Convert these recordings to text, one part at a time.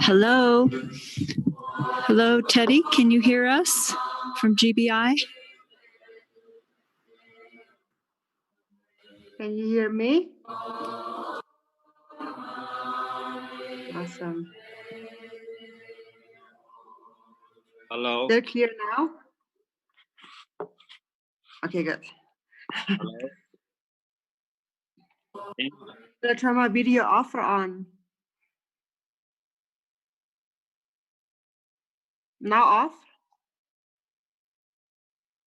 Hello? Hello, Teddy, can you hear us from GBI? Can you hear me? Awesome. Hello. They're clear now? Okay, good. Hello. Should I turn my video off or on? Now off?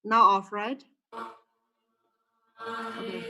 Now off, right? Okay.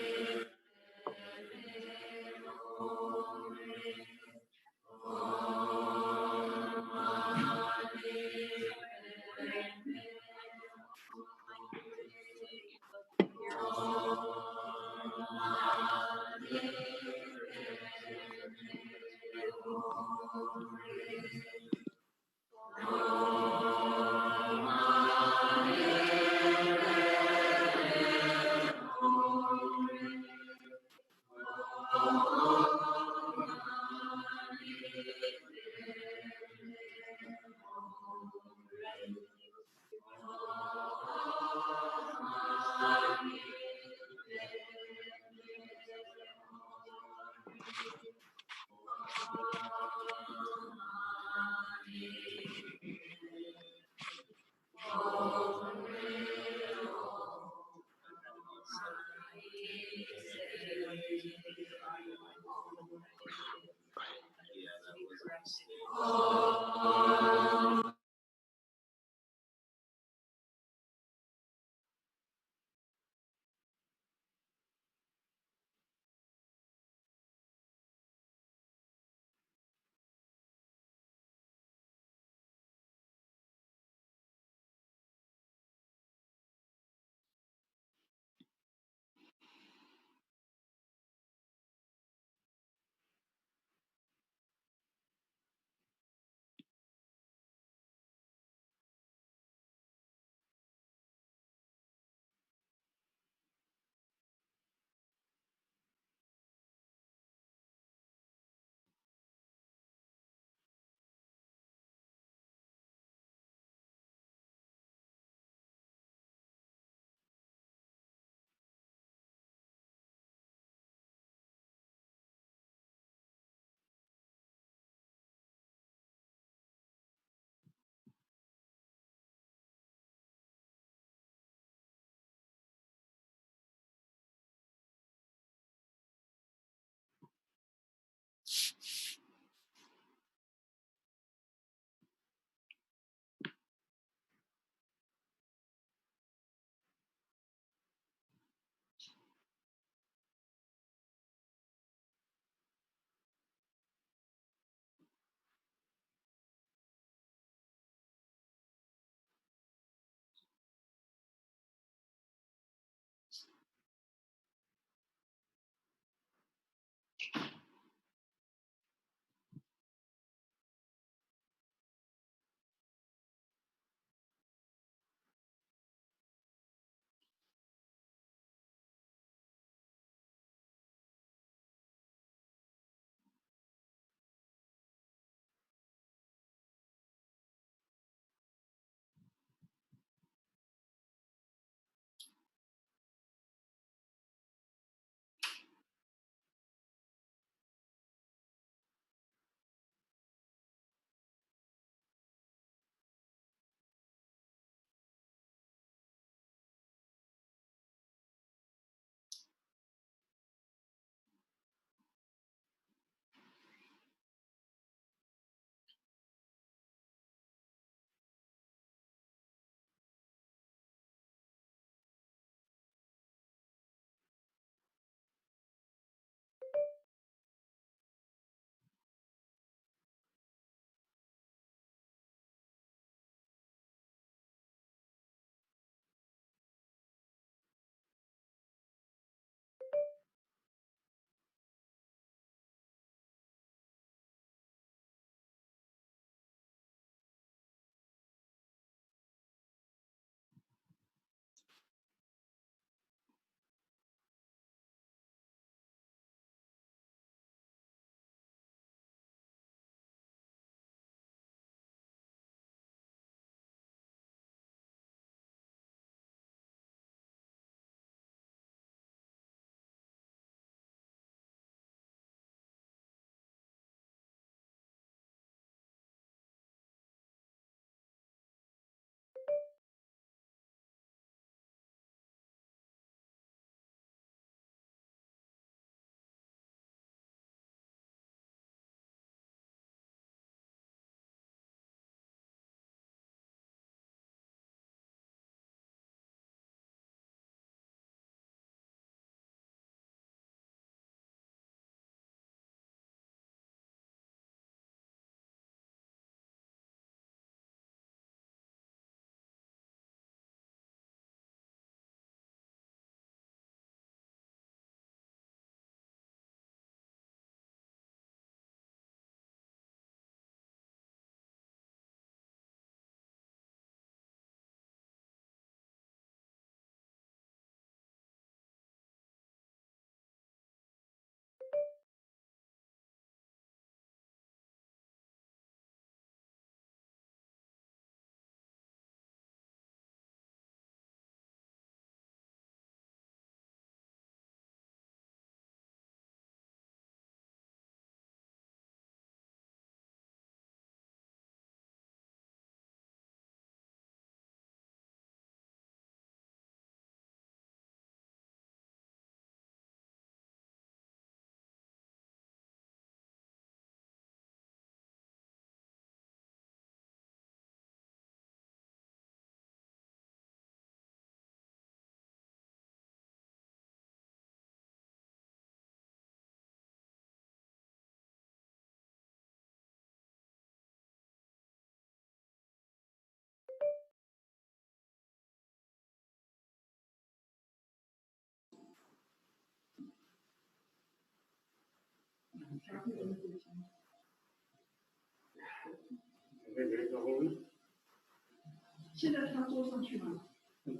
现在他坐上去吗？有，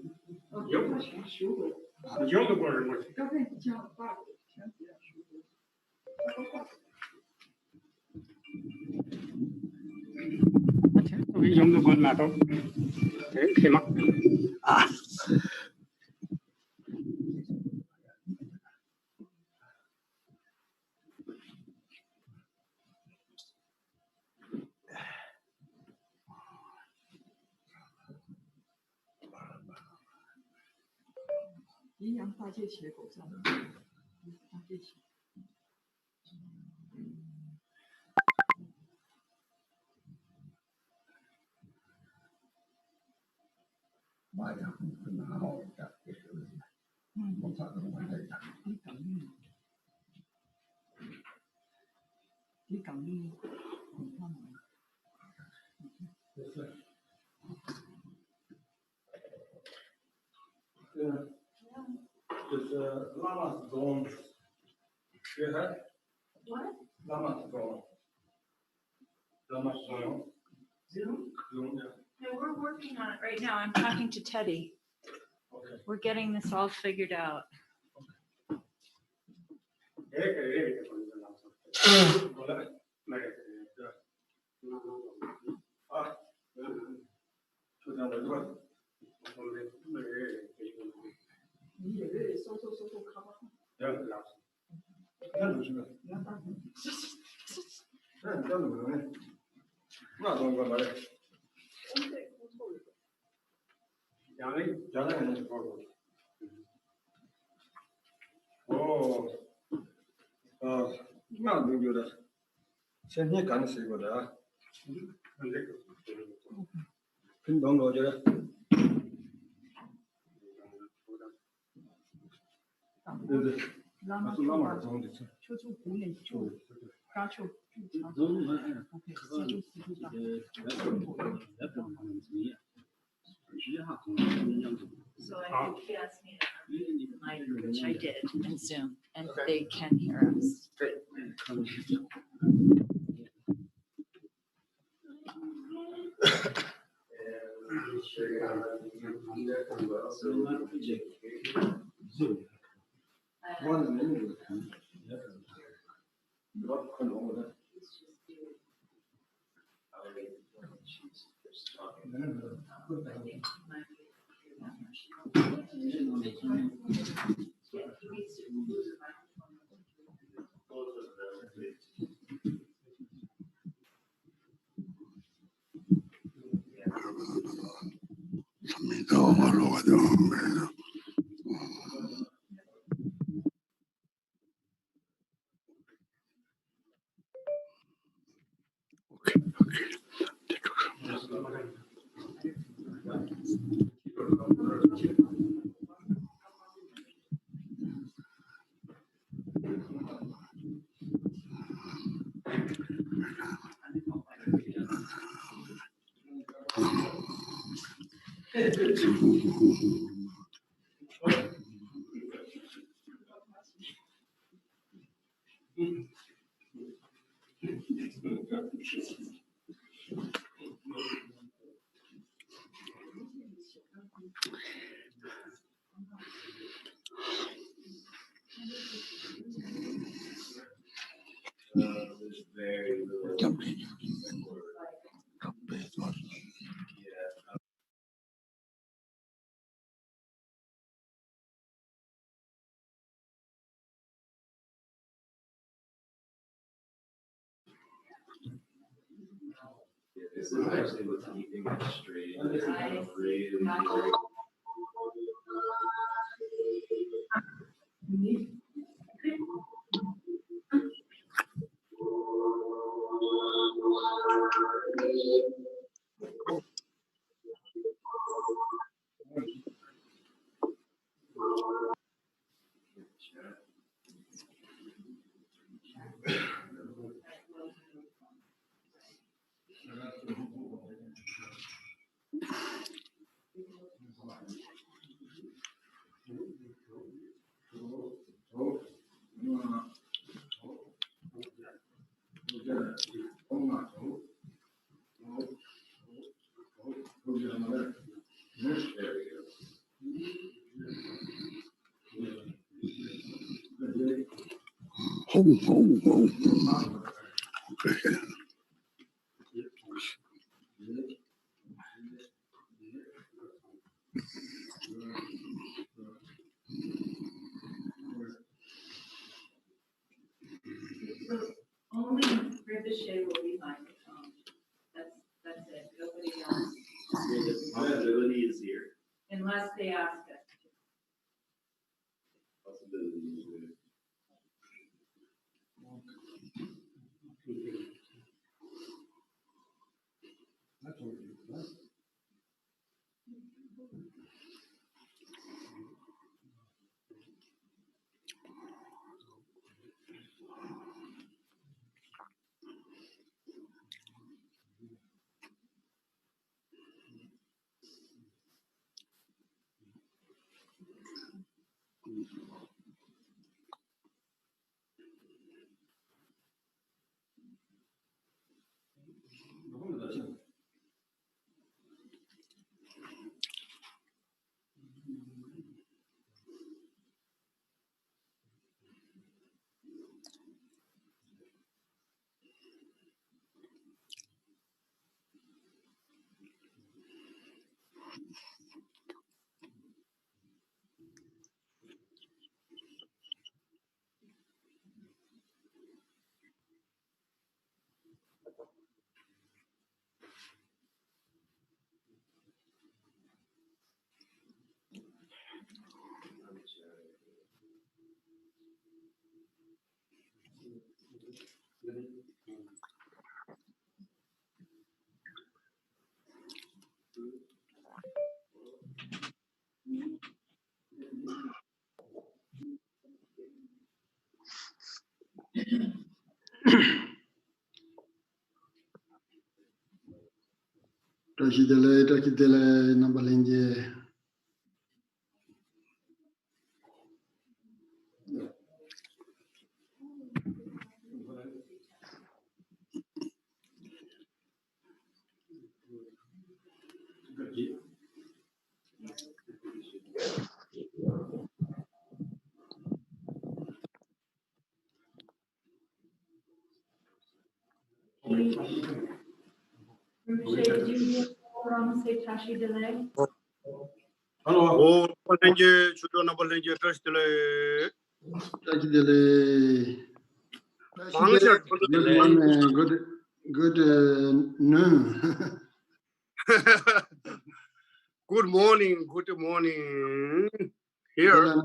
有的过人过去。刚才你讲大的，先不要修。我用的过拿到，可以吗？啊。阴阳大界切口上，大界切。妈呀，很难好的，我咋这么难的？你讲你，你看嘛，就是拉玛之中，学海，拉玛之中，拉玛之中。No, we're working on it right now. I'm talking to Teddy. Okay. We're getting this all figured out.那都有的，先天干的水果的啊，很多我觉得，对不对？那是拉玛的中的，秋秋湖内秋，嘎秋，So I think he asked me to unmute the mic, which I did, and Zoom, and they can hear us. This is actually what's keeping it straight. There we go. Only Ricochet will be microphone. That's it. Nobody else. The possibility is here. Unless they ask us. Possibility is here. Takidele, Nambalinje. Ricochet, did you hear Ram say Tashi delay? Hello. Nabalinje, Chudo Nabalinje, Tashdele. Takidele. Mangasha, Good morning, good noon. Good morning, good morning. Here.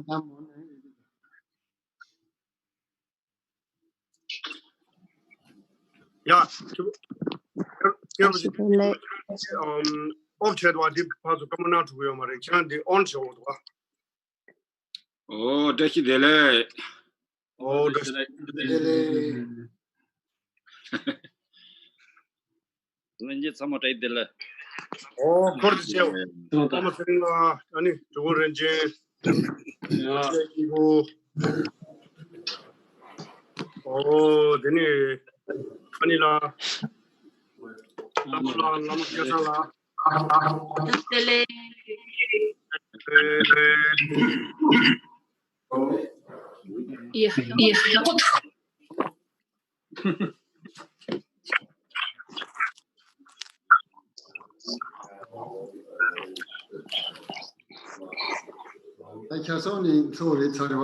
Yeah. Object was the part of coming out to where my chanty onshore. Oh, that's the Oh, that's oh, Cordial. Almost any to go and oh, then Vanilla. Lama I just only saw it, sorry.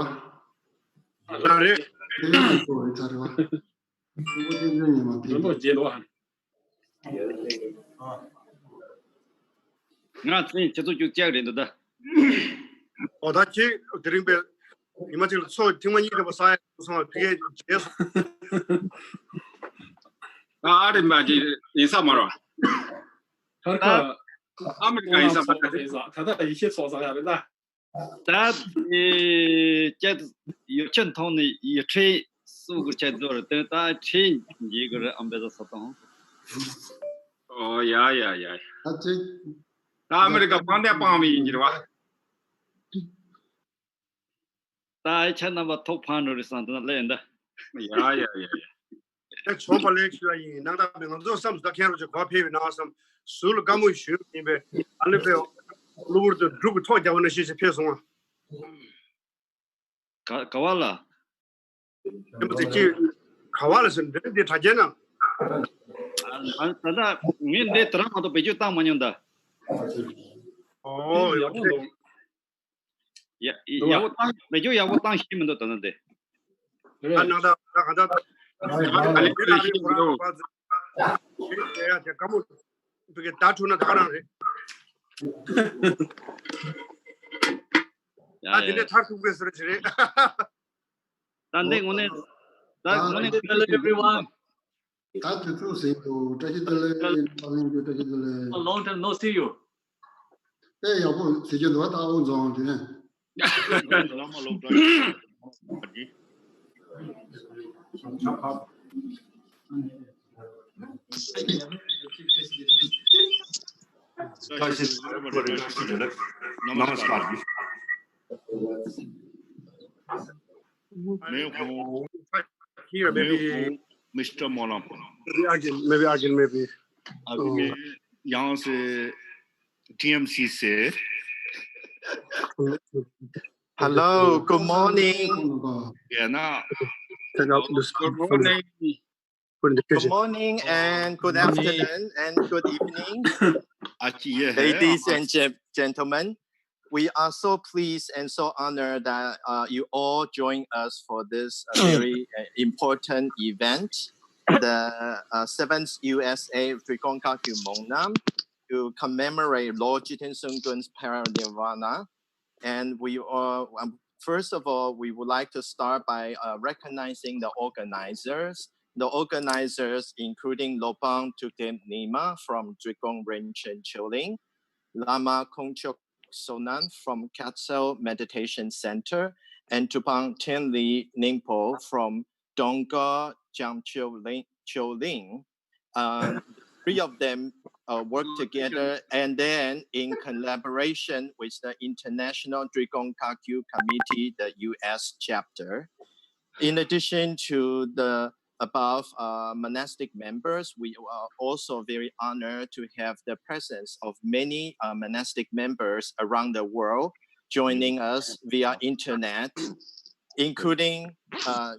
Oh, that's it. Drink beer. You must have saw too many of us. I saw yes. I imagine in summer. America is that you can Tony, you train so good at door, then I change Jigger Ambassador Satan. Oh, yeah. That's it. America found that bomb in you. I can have a top 100 something land. Yeah. 那从不来去了，那大平常做什么都看着就光配那什么，收了干部学，因为俺那边路的如果讨价我那些是配送啊， Kawala. 那么这些考完了是人的条件呢， Tada, ngin de drama to beju tang manyunda. 哦， Ya tang beju ya tang shimen do tanade. 俺那的那个的， 俺们这些都 这呀这干部这个打出那打上人， 啊，今天他出个事情， Tande ngone Hello everyone. 다 주주세요. 저기들 방금 저기들. A long time no see you. 예, 여보, 제주도 다 온 정도. नमस्कार जी here maybe mister Mollem maybe अभी मैं यहाँ से TMC से Hello, good morning. है ना Good morning and good afternoon and good evening, अच्छी ये है ladies and gentlemen. We are so pleased and so honored that you all join us for this very important event, the 7th USA Drikung Kagyu Monlam, to commemorate Lord Jiten Sunggun's paranirvana. And we are, first of all, we would like to start by recognizing the organizers. The organizers, including Lopang Tuktem Nima from Drikung Rinchen Choling, Lama Kongchok Sonan from Katsel Meditation Center, and Tupang Tenli Ningpo from Dongga Jiangqiu Choling. Three of them work together, and then in collaboration with the International Drikung Kagyu Committee, the US chapter. In addition to the above monastic members, we are also very honored to have the presence of many monastic members around the world joining us via internet, including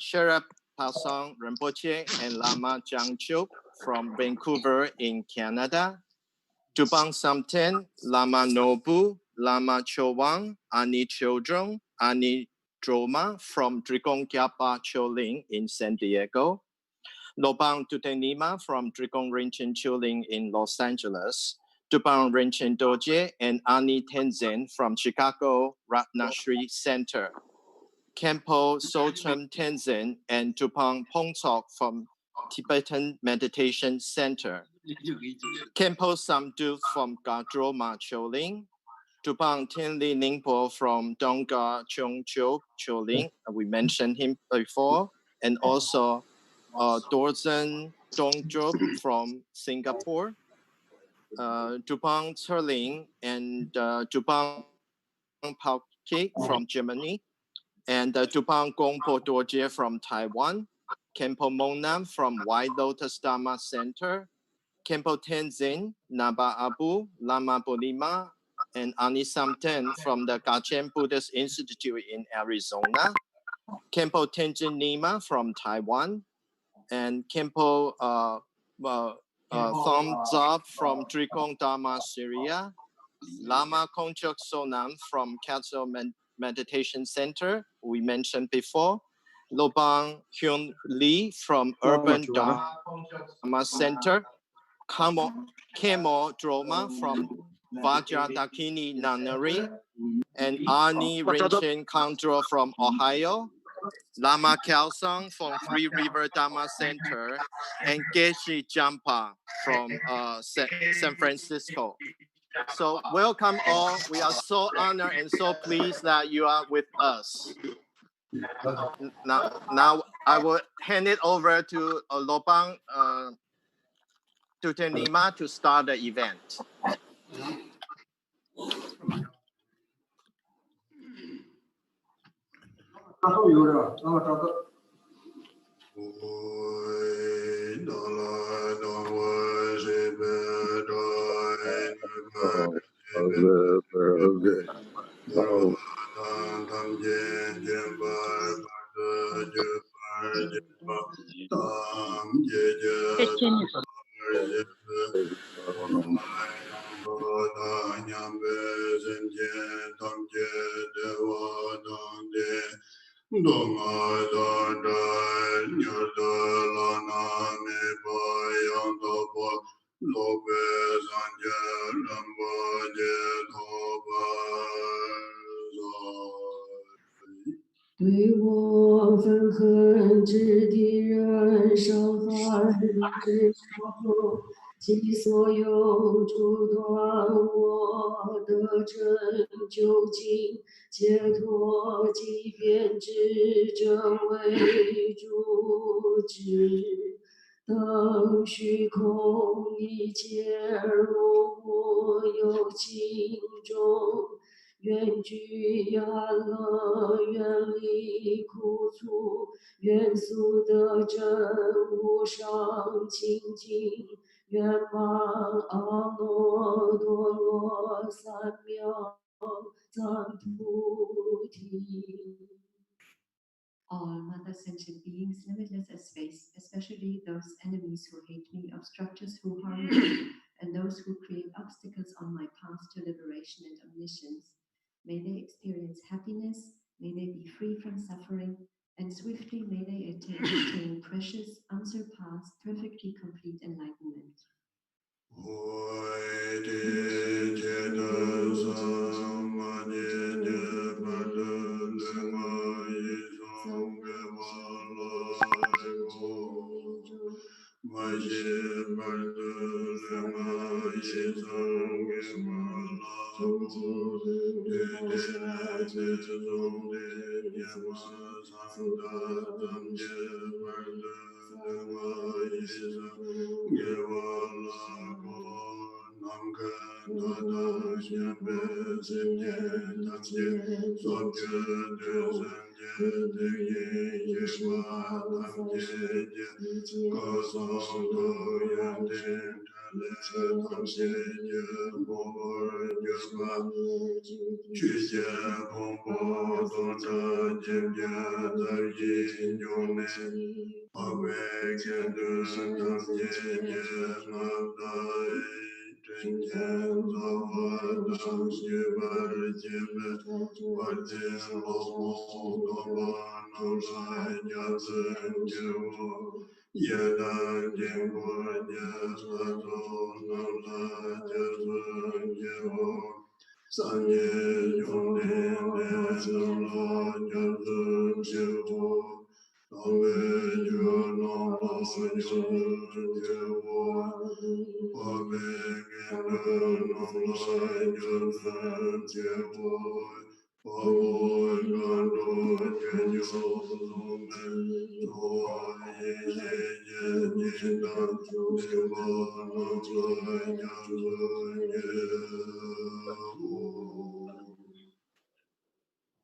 Sherab Pasong Rinpoche and Lama Jiangqiu from Vancouver in Canada, Tubang Samten, Lama Nobu, Lama Chowang, Ani Children, Ani Droma from Drikung Gyapa Choling in San Diego, Lobang Tutenima from Drikung Rinchen Choling in Los Angeles, Tubang Rinchen Doje and Ani Tenzin from Chicago Ratnashri Center, Kempo Sochum Tenzin and Tupang Pongtok from Tibetan Meditation Center, Kempo Samdu from Gadro Ma Choling, Tupang Tenli Ningpo from Dongga Cheongcho Choling, we mentioned him before, and also Dorzen Dongjob from Singapore, Tupang Terling and Tupang Pauki from Germany, and Tupang Gongpo Dorje from Taiwan, Kempo Monlam from White Lotus Dharma Center, Kempo Tenzin, Naba Abu, Lama Bolima, and Ani Samten from the Gachen Buddhist Institute in Arizona, Kempo Tenzin Nima from Taiwan, and Kempo Thom Zab from Drikung Dharma, Syria, Lama Kongchok Sonam from Katsel Meditation Center, we mentioned before, Lobang Hyun Lee from Urban Dharma Center, Kemo Droma from Vajradakini Nanari, and Ani Rinchen Kandro from Ohio, Lama Kelsang from Three River Dharma Center, and Geshe Jampa from San Francisco. So welcome all. We are so honored and so pleased that you are with us. Now I will hand it over to Lopang Tutenima to start the event. 对我愤恨之敌人伤害之后，其所有阻断我的拯救经解脱，即便之真为主之。当虚空一切如我有情中，愿具安乐，愿离苦楚，愿速得真无上清净，愿满阿耨多罗三藐三菩提。All mother sentient beings, limitless as space, especially those enemies who hate me, obstructors who harm me, and those who create obstacles on my path to liberation and omniscience. May they experience happiness, may they be free from suffering, and swiftly may they attain precious, unsurpassed, perfectly complete enlightenment.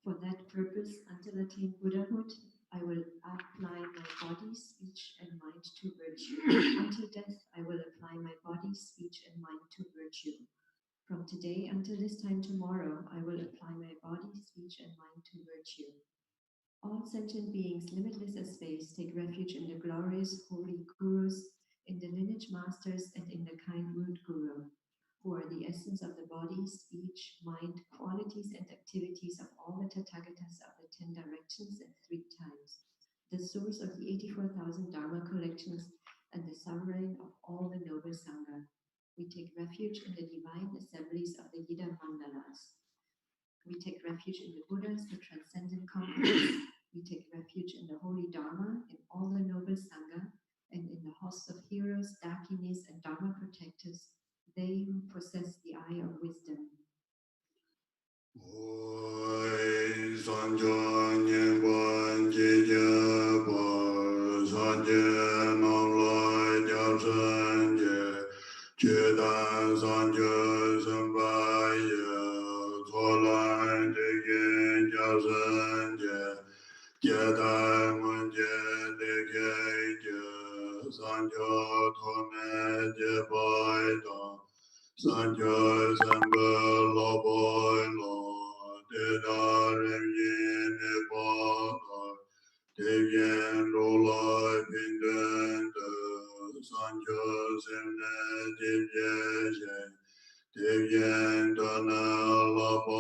For that purpose, until attain Buddhahood, I will apply my body, speech, and mind to virtue. Until death, I will apply my body, speech, and mind to virtue. From today until this time tomorrow, I will apply my body, speech, and mind to virtue. All sentient beings, limitless as space, take refuge in the glorious holy gurus, in the lineage masters, and in the kind root guru, who are the essence of the body, speech, mind, qualities, and activities of all the Tathagatas of the 10 directions and 3 times, the source of the 84,000 Dharma collections, and the sovereign of all the noble Sangha. We take refuge in the divine assemblies of the Yida Mandalas. We take refuge in the Buddhas, the transcendent conquerors. We take refuge in the holy Dharma, in all the noble Sangha, and in the hosts of heroes, Dakinis, and Dharma protectors, they who possess the eye of wisdom. Sanjo la ba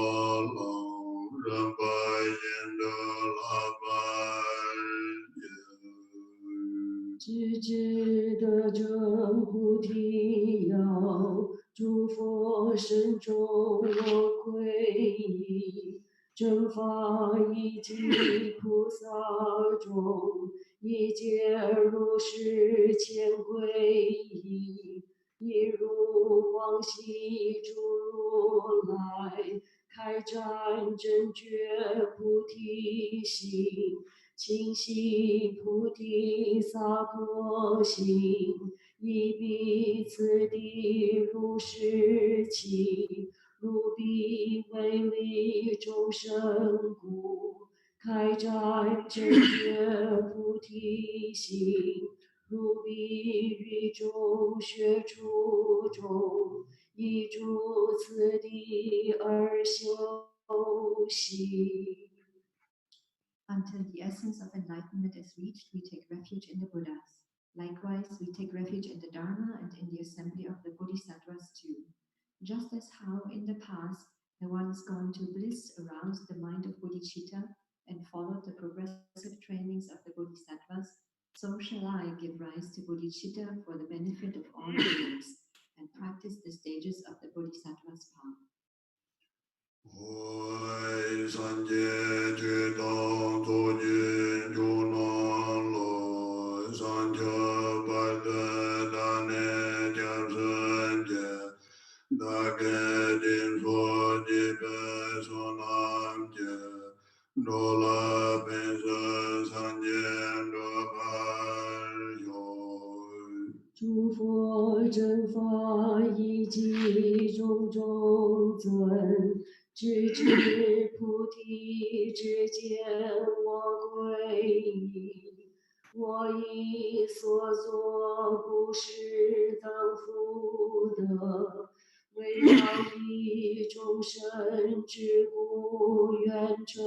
long ren ba yin de la ba直至的真菩提要，诸佛身中我皈依，正法一体菩萨中，一切如是千皈依，一如往昔诸如来，开展正觉菩提心。清晰菩提萨埵心，以彼此地如是起，如彼为利众生故，开展正觉菩提心，如彼于众学处中，以诸此地而修习。Until the essence of enlightenment is reached, we take refuge in the Buddhas. Likewise, we take refuge in the Dharma and in the assembly of the Bodhisattvas too. Just as how in the past the ones gone to bliss aroused the mind of bodhicitta and followed the progressive trainings of the Bodhisattvas, so shall I give rise to bodhicitta for the benefit of all beings and practice the stages of the Bodhisattva's path. 为三界觉当作尽就能来，三界百德大内将生界，大概尽所即本所难解，若来本身三界的般有。诸佛正法一即种种尊，直至菩提之间我皈依。我以所作不是当福德，为让益众生之故，愿成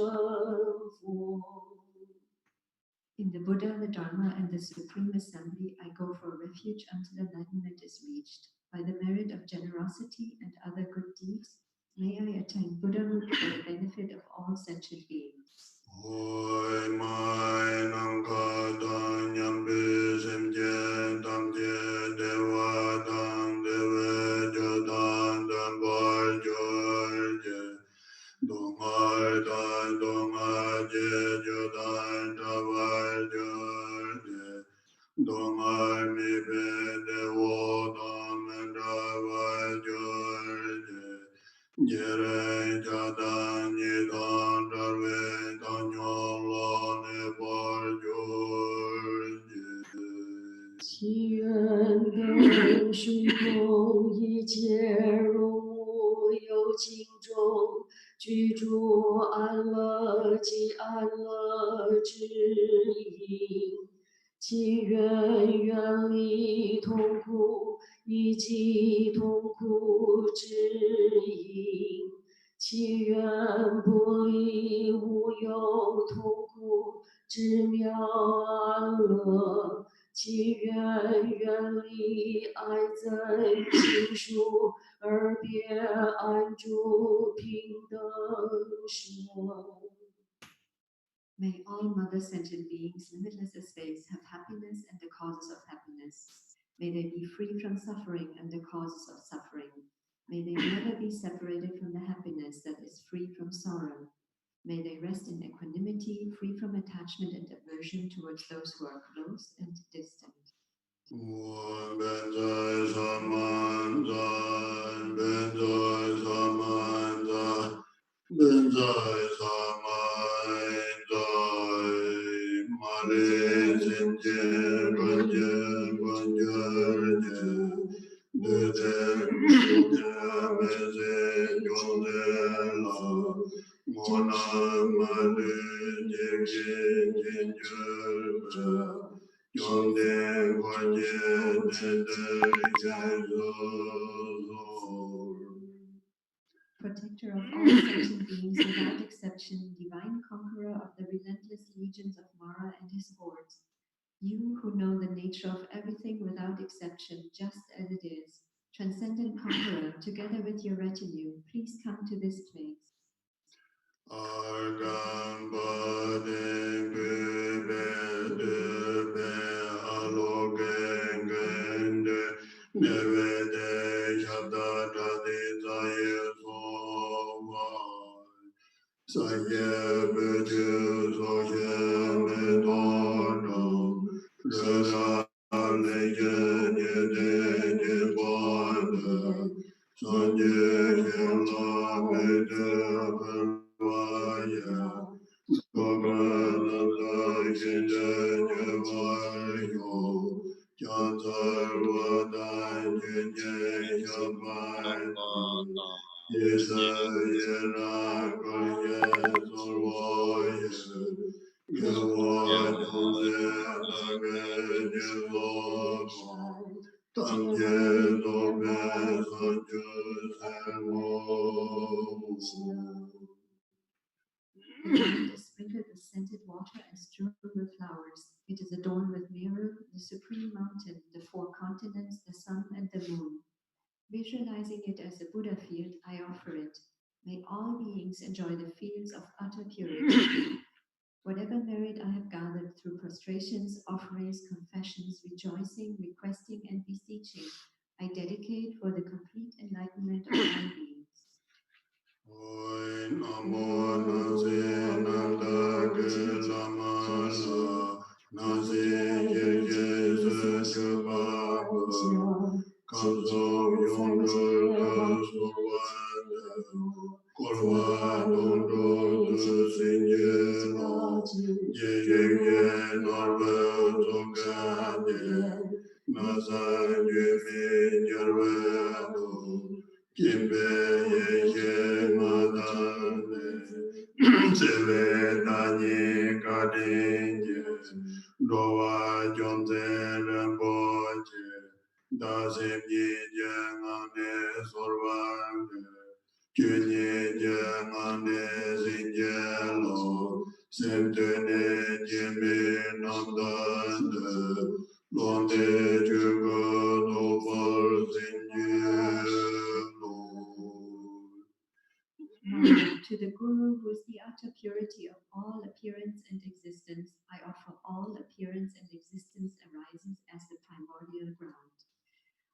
佛。In the Buddha, the Dharma, and the Supreme Assembly, I go for refuge until enlightenment is reached. By the merit of generosity and other good deeds, may I attain Buddhahood for the benefit of all sentient beings. 为买能可当扬比心间当界దేవా当దే为就当当波就界东海当东海界就当这外就界东海弥别的我当门这外就界一人家当你当这位当牛老的波就界。其愿等虚空一切如无有情中，居住安乐及安乐之因。其愿远离痛苦以及痛苦之因。其愿不离无有痛苦之妙安乐。其愿远离爱憎情疏，而别安住平等说。May all mother sentient beings, limitless as space, have happiness and the causes of happiness. May they be free from suffering and the causes of suffering. May they never be separated from the happiness that is free from sorrow. May they rest in equanimity, free from attachment and aversion towards those who are close and distant. 我本在萨曼在，本在萨曼在，本在萨曼在，玛丽心间关键关键键，对天世界美心中的老，我那玛丽精心精觉者。用电关键点的感受。 Protector of all sentient beings without exception, divine conqueror of the relentless legions of Mara and his hordes, you who know the nature of everything without exception, just as it is, Transcendent Conqueror, together with your retinue, please come to this place. The ground is sprinkled with scented water and strewn with flowers. It is adorned with Meru, the supreme mountain, the four continents, the sun, and the moon. Visualizing it as a Buddha field, I offer it. May all beings enjoy the fields of utter purity. Whatever merit I have gathered through prostrations, offerings, confessions, rejoicing, requesting, and beseeching, I dedicate for the complete enlightenment of all beings. To the Guru, who is the utter purity of all appearance and existence, I offer all appearance and existence arises as the primordial ground.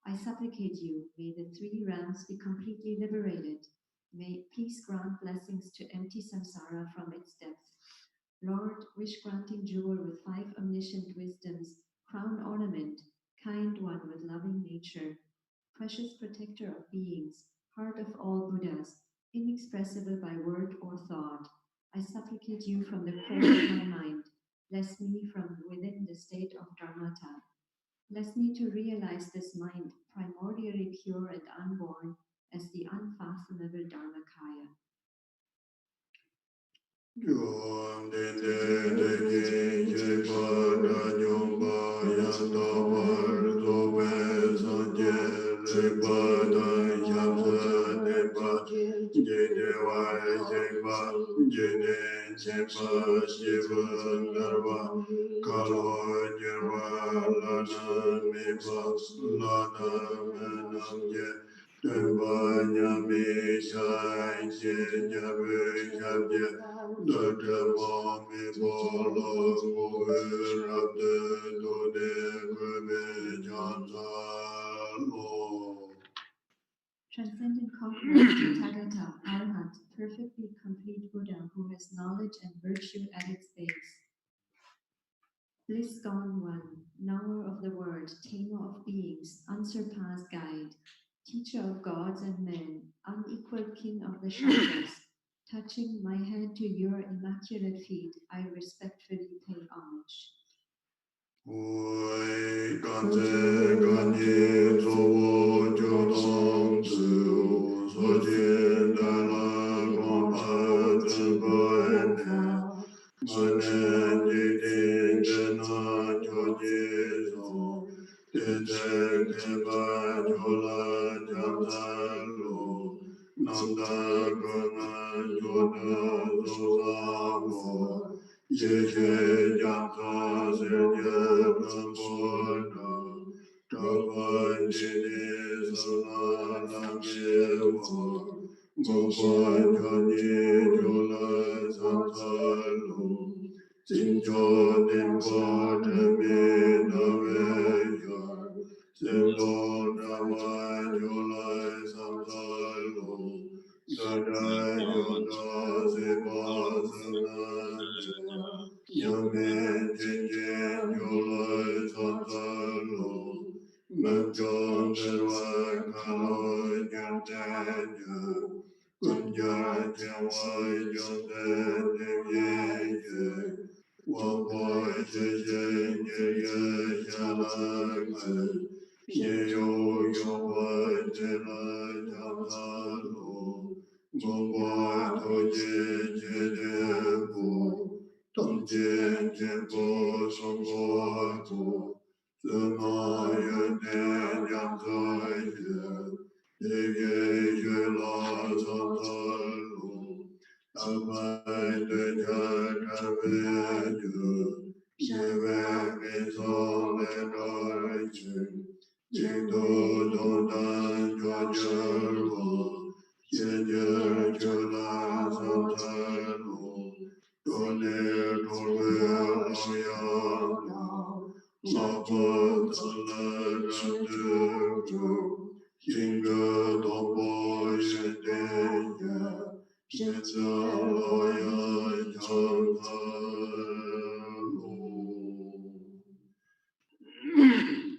I supplicate you, may the three realms be completely liberated. May peace grant blessings to empty samsara from its depths. Lord, wish-granting jewel with 5 omniscient wisdoms, crown ornament, kind one with loving nature, precious protector of beings, heart of all Buddhas, inexpressible by word or thought, I supplicate you from the core of my mind. Bless me from within the state of Dharmata. Bless me to realize this mind, primordially pure and unborn, as the unfathomable Dharmakaya. Transcendent Conqueror, Tathagata, Arhat, perfectly complete Buddha who has knowledge and virtue at its base. Bliss gone one, knower of the word, tamer of beings, unsurpassed guide, teacher of gods and men, unequaled king of the shadows. Touching my hand to your immaculate feet, I respectfully pay homage.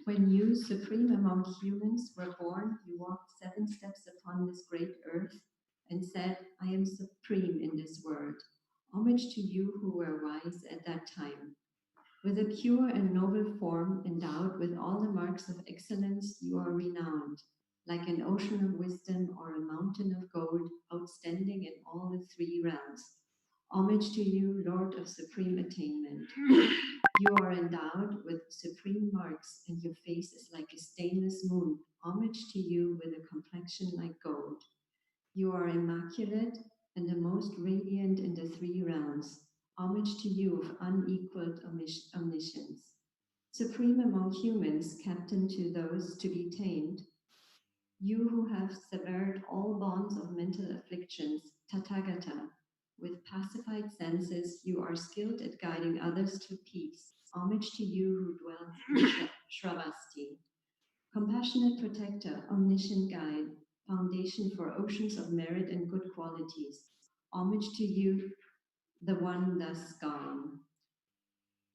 When you, supreme among humans, were born, you walked 7 steps upon this great earth and said, I am supreme in this world. Homage to you who were wise at that time. With a pure and noble form, endowed with all the marks of excellence, you are renowned, like an ocean of wisdom or a mountain of gold, outstanding in all the 3 realms. Homage to you, Lord of supreme attainment. You are endowed with supreme marks, and your face is like a stainless moon. Homage to you with a complexion like gold. You are immaculate and the most radiant in the 3 realms. Homage to you of unequaled omniscience. Supreme among humans, captain to those to be tamed. You who have severed all bonds of mental afflictions, Tathagata. With pacified senses, you are skilled at guiding others to peace. Homage to you who dwells in Shravasti. Compassionate protector, omniscient guide, foundation for oceans of merit and good qualities. Homage to you, the one thus gone.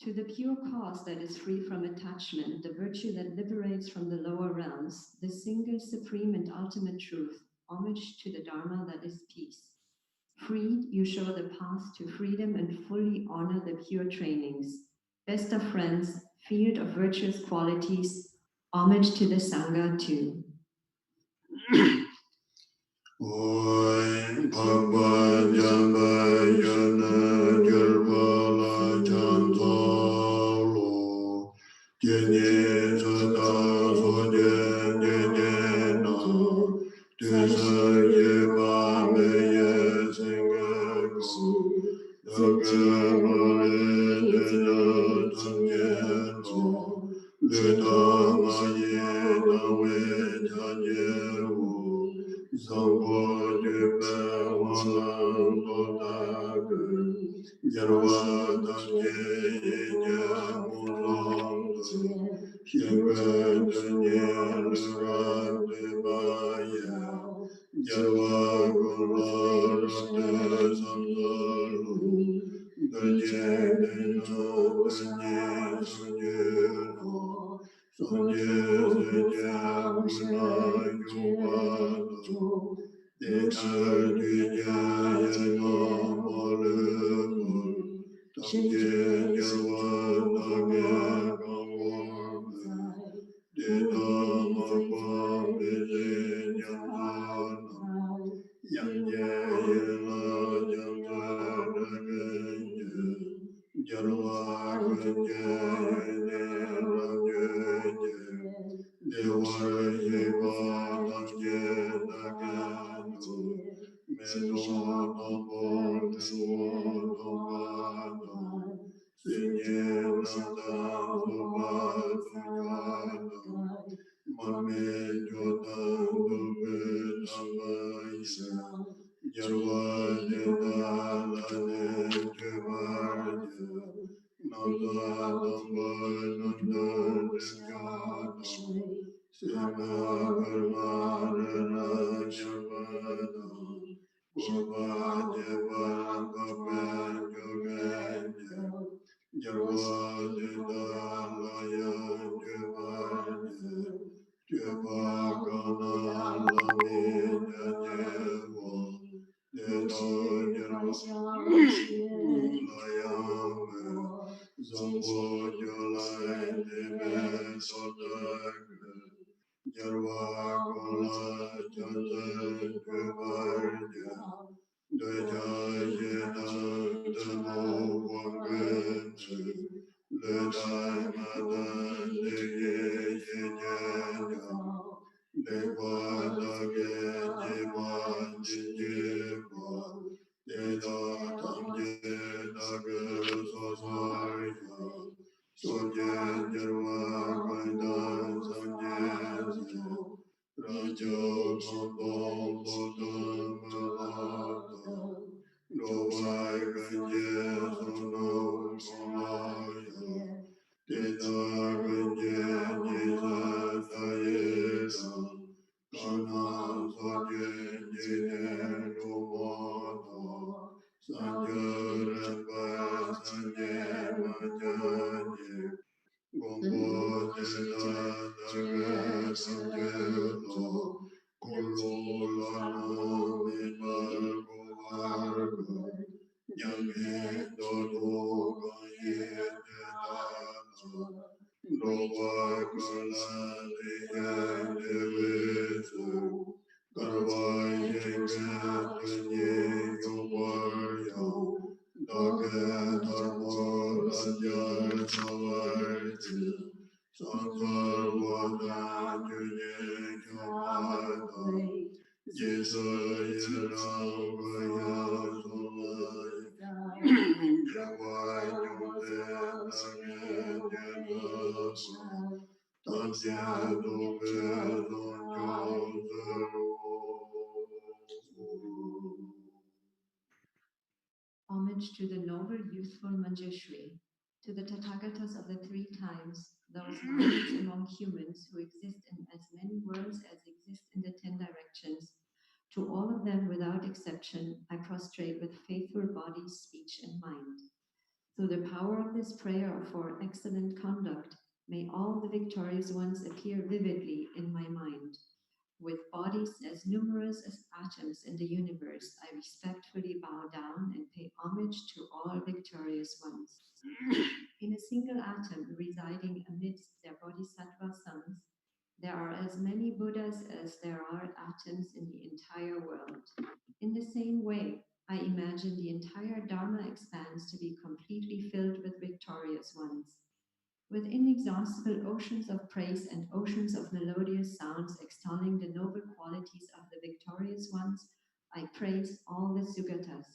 To the pure cause that is free from attachment, the virtue that liberates from the lower realms, the single, supreme, and ultimate truth. Homage to the Dharma that is peace. Freed, you show the path to freedom and fully honor the pure trainings. Best of friends, field of virtuous qualities, homage to the Sangha too. Mame Jodan Dobe Tambaisa Yarwa Deda Lane Jevarja Nanda Damba Nanda Dejada Sema Karma Rana Shavada Baba Deva Baben Jogenya Yarwa Deda Laya Jevarja Jeva Gana Lami Jajevo Deda Jarva Ulayame Zambo Jolai Debe Sodagre Jarva Kola Jatan Jevarja Deja Jeda Demo Wangense Ledai Madan Dege Jejenya Degwa Dage Jeba Jinjeba Deda Tamje Dage Sosarja Sojen Jerwa Kaidan Sanje Raja Kambam Bodam Malada Dovai Ganje Sono Komaya Deda Ganje Jesus Ayeda Kana Sojen Jine Lumada Sanjaren Bai Sanje Majanye Gombo Deda Daga Sanjelo Kullu Lana Mimar Govarga Yame Dodo Gaye Dedana Nova Kala Diya Devesu Karvai Jengat Kanye Yovarya Dage Dharma Raja Savarti Sankar Vadan June Jomada Jesa Yeram Vaya Somai Javai Jomde Dage Jedama Tansya Dobe Zonjo Zero Homage to the noble, youthful Manjushri, to the Tathagatas of the three times, those lions among humans who exist in as many worlds as exist in the 10 directions. To all of them without exception, I prostrate with faithful body, speech, and mind. Through the power of this prayer for excellent conduct, may all the victorious ones appear vividly in my mind. With bodies as numerous as atoms in the universe, I respectfully bow down and pay homage to all victorious ones. In a single atom residing amidst their bodhisattva sons, there are as many Buddhas as there are atoms in the entire world. In the same way, I imagine the entire Dharma expanse to be completely filled with victorious ones. With inexhaustible oceans of praise and oceans of melodious sounds extolling the noble qualities of the victorious ones, I praise all the Sugatas.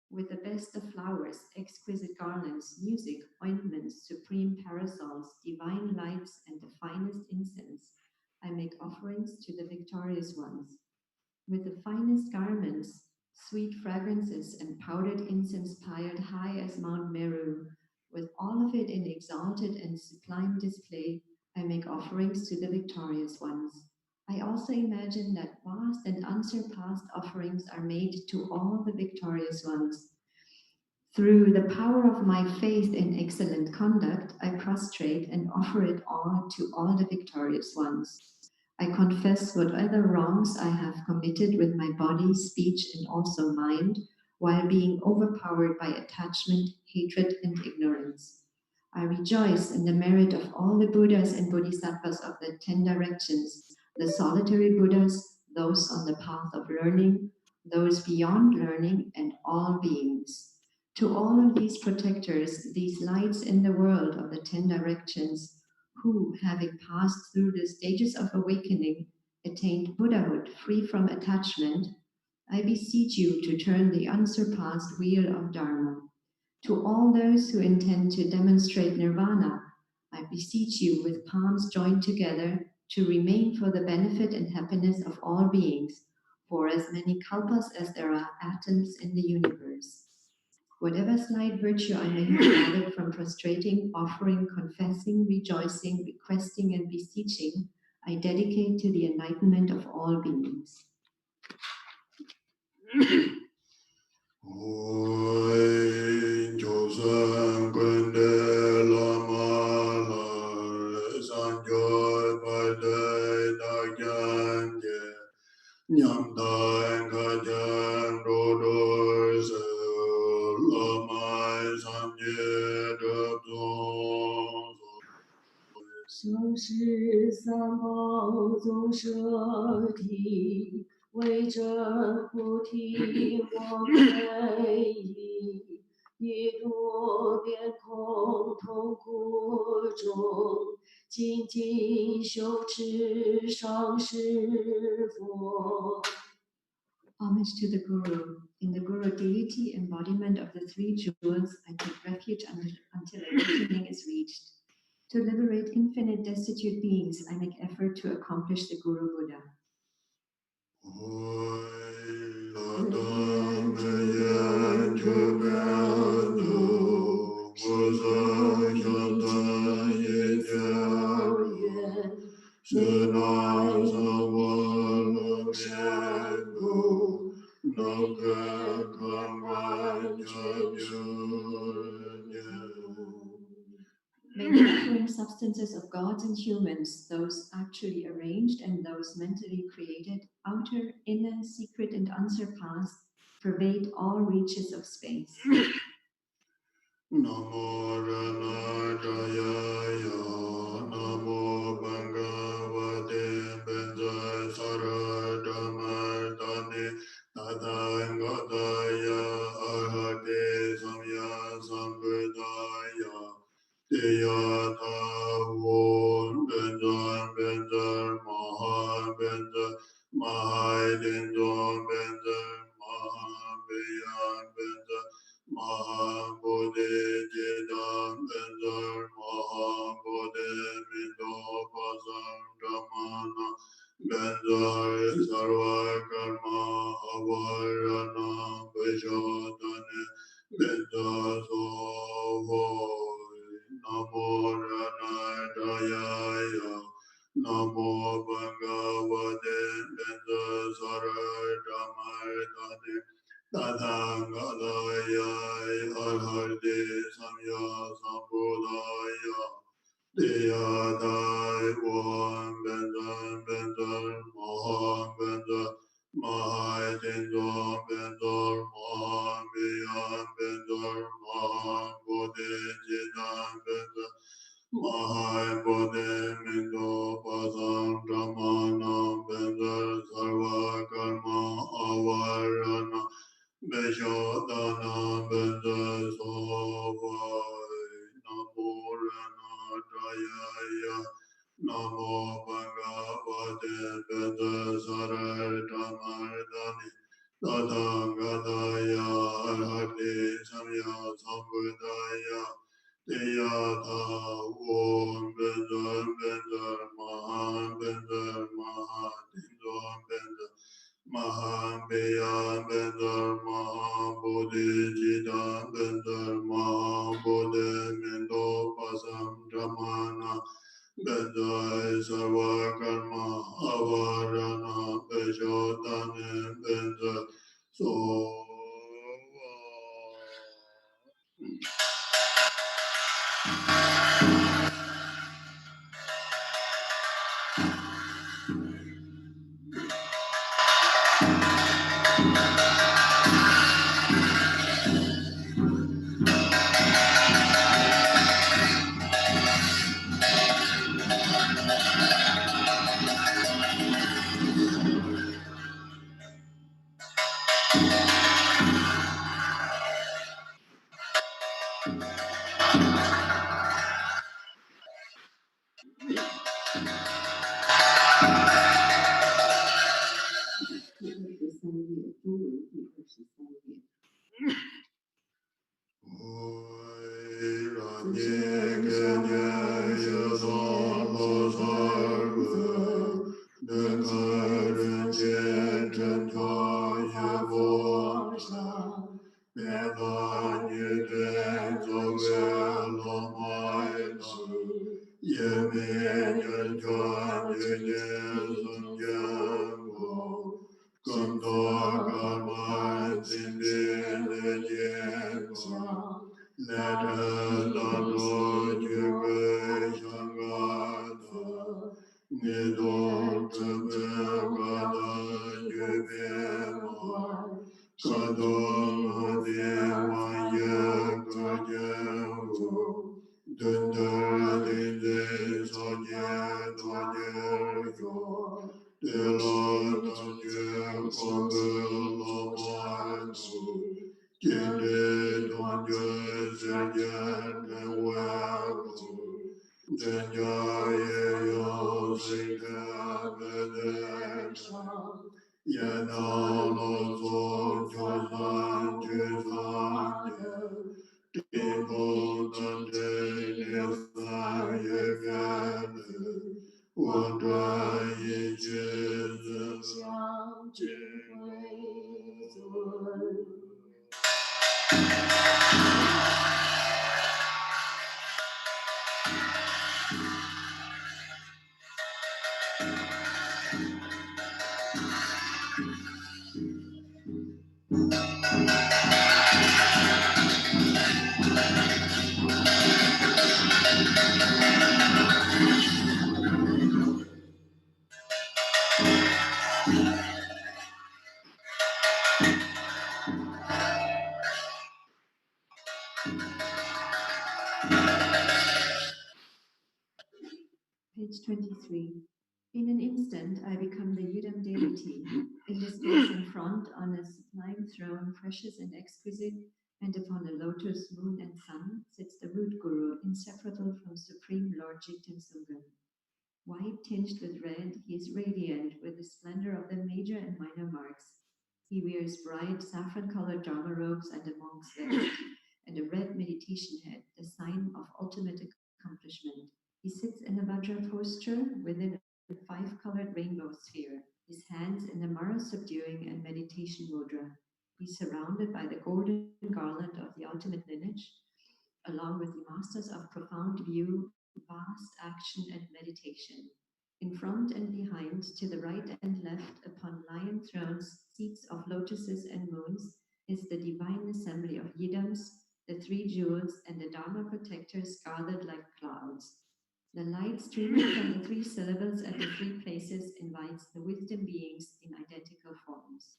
With the best of flowers, exquisite garlands, music, ointments, supreme parasols, divine lights, and the finest incense, I make offerings to the victorious ones. With the finest garments, sweet fragrances, and powdered incense piled high as Mount Meru, with all of it in exalted and sublime display, I make offerings to the victorious ones. I also imagine that vast and unsurpassed offerings are made to all the victorious ones. Through the power of my faith in excellent conduct, I prostrate and offer it all to all the victorious ones. I confess whatever wrongs I have committed with my body, speech, and also mind, while being overpowered by attachment, hatred, and ignorance. I rejoice in the merit of all the Buddhas and Bodhisattvas of the 10 directions, the solitary Buddhas, those on the path of learning, those beyond learning, and all beings. To all of these protectors, these lights in the world of the 10 directions, who, having passed through the stages of awakening, attained Buddhahood free from attachment, I beseech you to turn the unsurpassed wheel of Dharma. To all those who intend to demonstrate nirvana, I beseech you with palms joined together, to remain for the benefit and happiness of all beings, for as many kalpas as there are atoms in the universe. Whatever slight virtue I may have gathered from prostrating, offering, confessing, rejoicing, requesting, and beseeching, I dedicate to the enlightenment of all beings.生是三宝总摄体，为真菩提我皈依，一度变空痛苦中，精进修持上师佛。Homage to the Guru. In the Guru deity, embodiment of the three jewels, I take refuge until awakening is reached. To liberate infinite destitute beings, I make effort to accomplish the Guru Buddha. May the differing substances of gods and humans, those actually arranged and those mentally created, outer, inner, secret, and unsurpassed, pervade all reaches of space. Namo Rana Jaya Namo Bhagavate Benja Saradhamardhani Tathāgataya Arhate Samya Sampradaya Teyata Von Benja Maha Benja Maha Benja Maha Benja Maha Bodhi Jidam Benjar Maha Bodhi Mindo Pasam Dhamana Benjar Sarva Karma Avarana Vishodhane Benjar Sovoy Namo Rana Dayaya Namo Bhagavate Benjar Saradhamardhane Tathāgataya Arhate Samya Sampradaya Teyata Von Benjar Maha Benjar Maha Benjar Maha Benjar Maha Bodhi Jidam Benjar Maha Bodhi Mindo Pasam Dhamana Benjar Sarva Karma Avarana Vishodhana Benja Sovai Namo Rana Jaya Namo Bhagavate Benja Saradhamardhani Tathāgataya Arhate Samya Sampradaya Teyata Om Benjar Maha Tindom Benjar Maha Benjar Maha Bodhi Jidam Benjar Maha Bodhi Mindo Pasam Dhamana Benjar Sarva Karma Avarana Vishodhane Benjar Sova. Mela Nidren Zowe Lomai Yeme Yanjuan Yene Sungyango Kandor Karman Sindin Yengo Leta Dando Jube Shangata Nidor Tebe Gada Jube Moy Kador Deva Yakajango Dunda Dinde Soje Dojergo Delo Doje Kogel Lomansu Kende Donje Sergen Wego Denjaye Yo Sika Bedeksa Yenalo So Josan Jisanye People Dante Nesaye Gane Wanda Ye Jesus Page 23. In an instant, I become the Yidam deity. In the space in front, on a sublime throne, precious and exquisite, and upon a lotus, moon, and sun, sits the root guru, inseparable from Supreme Lord Jigten Sungan. White tinged with red, he is radiant with the splendor of the major and minor marks. He wears bright saffron-colored Dharma robes and a monk's vest, and a red meditation head, the sign of ultimate accomplishment. He sits in a Vajra posture within a five-colored rainbow sphere, his hands in the Mara subduing and meditation mudra. He's surrounded by the golden garland of the ultimate lineage, along with the masters of profound view, vast action, and meditation. In front and behind, to the right and left, upon lion thrones, seats of lotuses and moons, is the divine assembly of Yidams, the three jewels, and the Dharma protectors gathered like clouds. The light streaming from the three syllables at the three places invites the wisdom beings in identical forms.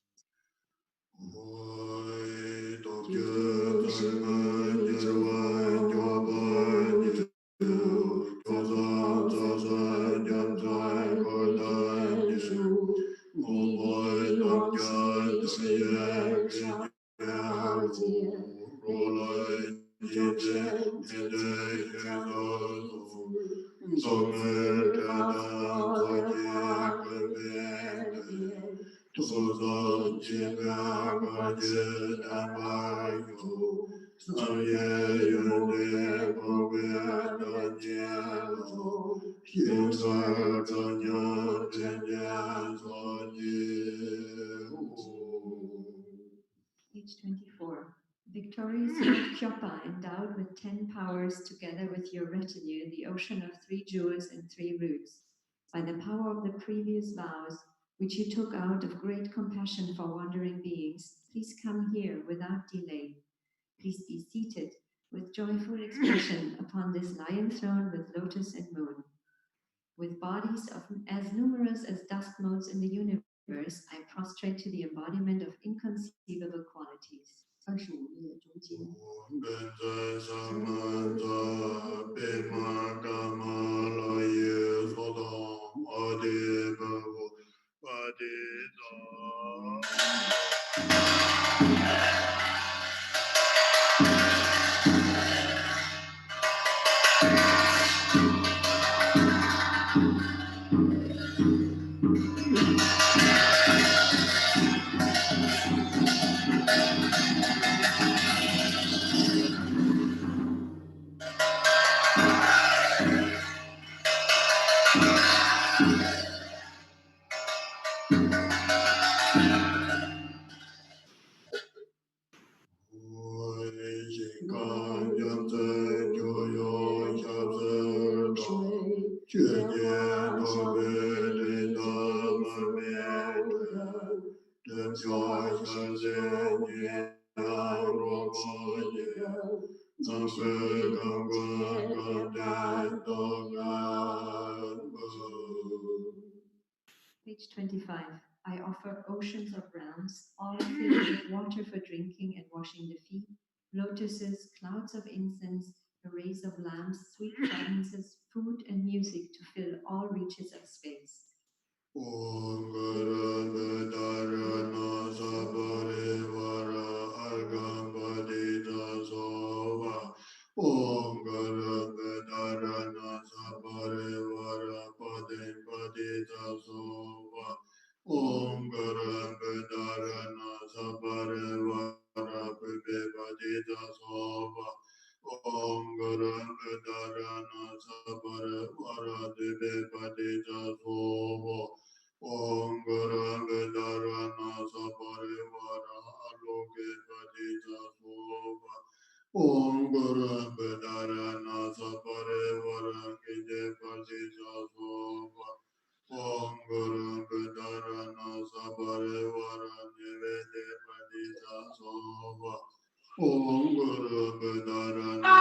Page 24. Victorious Lord Kyopa, endowed with 10 powers, together with your retinue, the ocean of 3 jewels and 3 roots. By the power of the previous vows, which you took out of great compassion for wandering beings, please come here without delay. Please be seated with joyful expression upon this lion throne with lotus and moon. With bodies of as numerous as dust motes in the universe, I prostrate to the embodiment of inconceivable qualities. 25页中间。 Thank Page 25. I offer oceans of realms, all filled with water for drinking and washing the feet, lotuses, clouds of incense, arrays of lamps, sweet fragrances, food and music to fill all reaches of space. Om Guru Vedara Sabare Vara Argam Padita Sova. Om Guru Vedara Sabare Vara Padin Padita Sova. Om Guru Vedara Sabare Vara Pipe Padita Sova. Om Guru Vedara Sabare Vara Pipe Padita Sova. Om Guru Vedarana Sabare Vara Aloke Padita Sova. Om Guru Vedarana Sabare Vara Kide Padita Sova. Om Guru Vedarana Sabare Vara Nivede Padita Sova. Om Guru Vedarana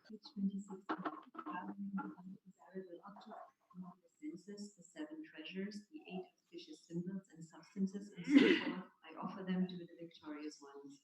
Page 26. Gathering the undesirable objects among the senses, the seven treasures, the eight auspicious symbols and substances, and so forth, I offer them to the victorious ones.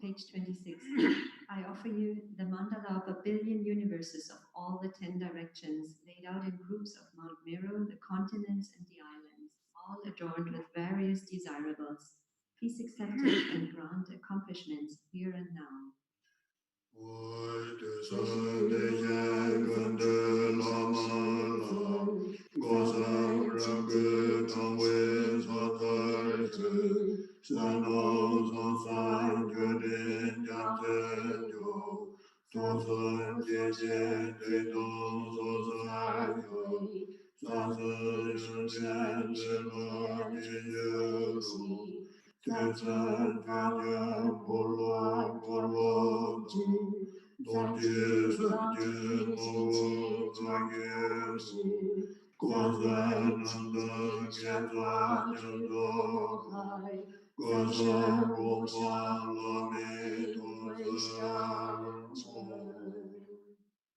Page 26. I offer you the mandala of a billion universes of all the 10 directions, laid out in groups of Mount Meru, the continents, and the islands, all adorned with various desirables. Please accept it and grant accomplishments here and now.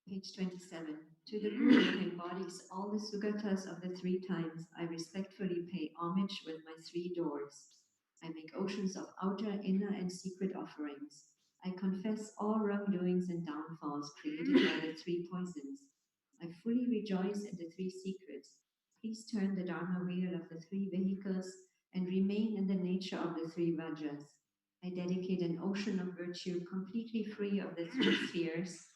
Page 27. To the Guru who embodies all the sugatas of the three times, I respectfully pay homage with my three doors. I make oceans of outer, inner, and secret offerings. I confess all wrongdoings and downfalls created by the three poisons. I fully rejoice in the three secrets. Please turn the Dharma wheel of the three vehicles and remain in the nature of the three Vajas. I dedicate an ocean of virtue completely free of the three spheres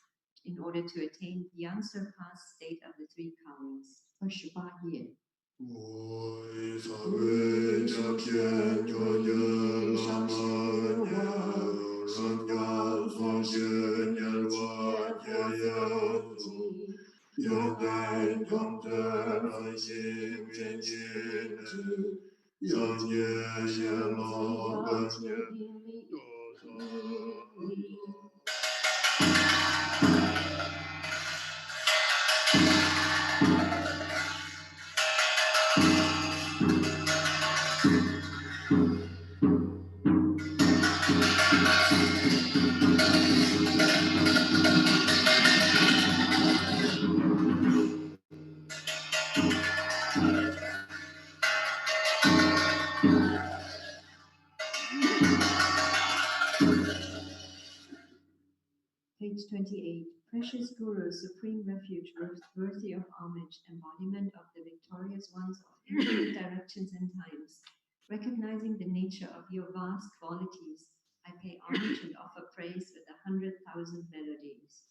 in order to attain the unsurpassed state of the three colors. 28页。 Page 28. Precious Guru, supreme refuge, worthy of homage, embodiment of the victorious ones of infinite directions and times. Recognizing the nature of your vast qualities, I pay homage and offer praise with 100,000 melodies.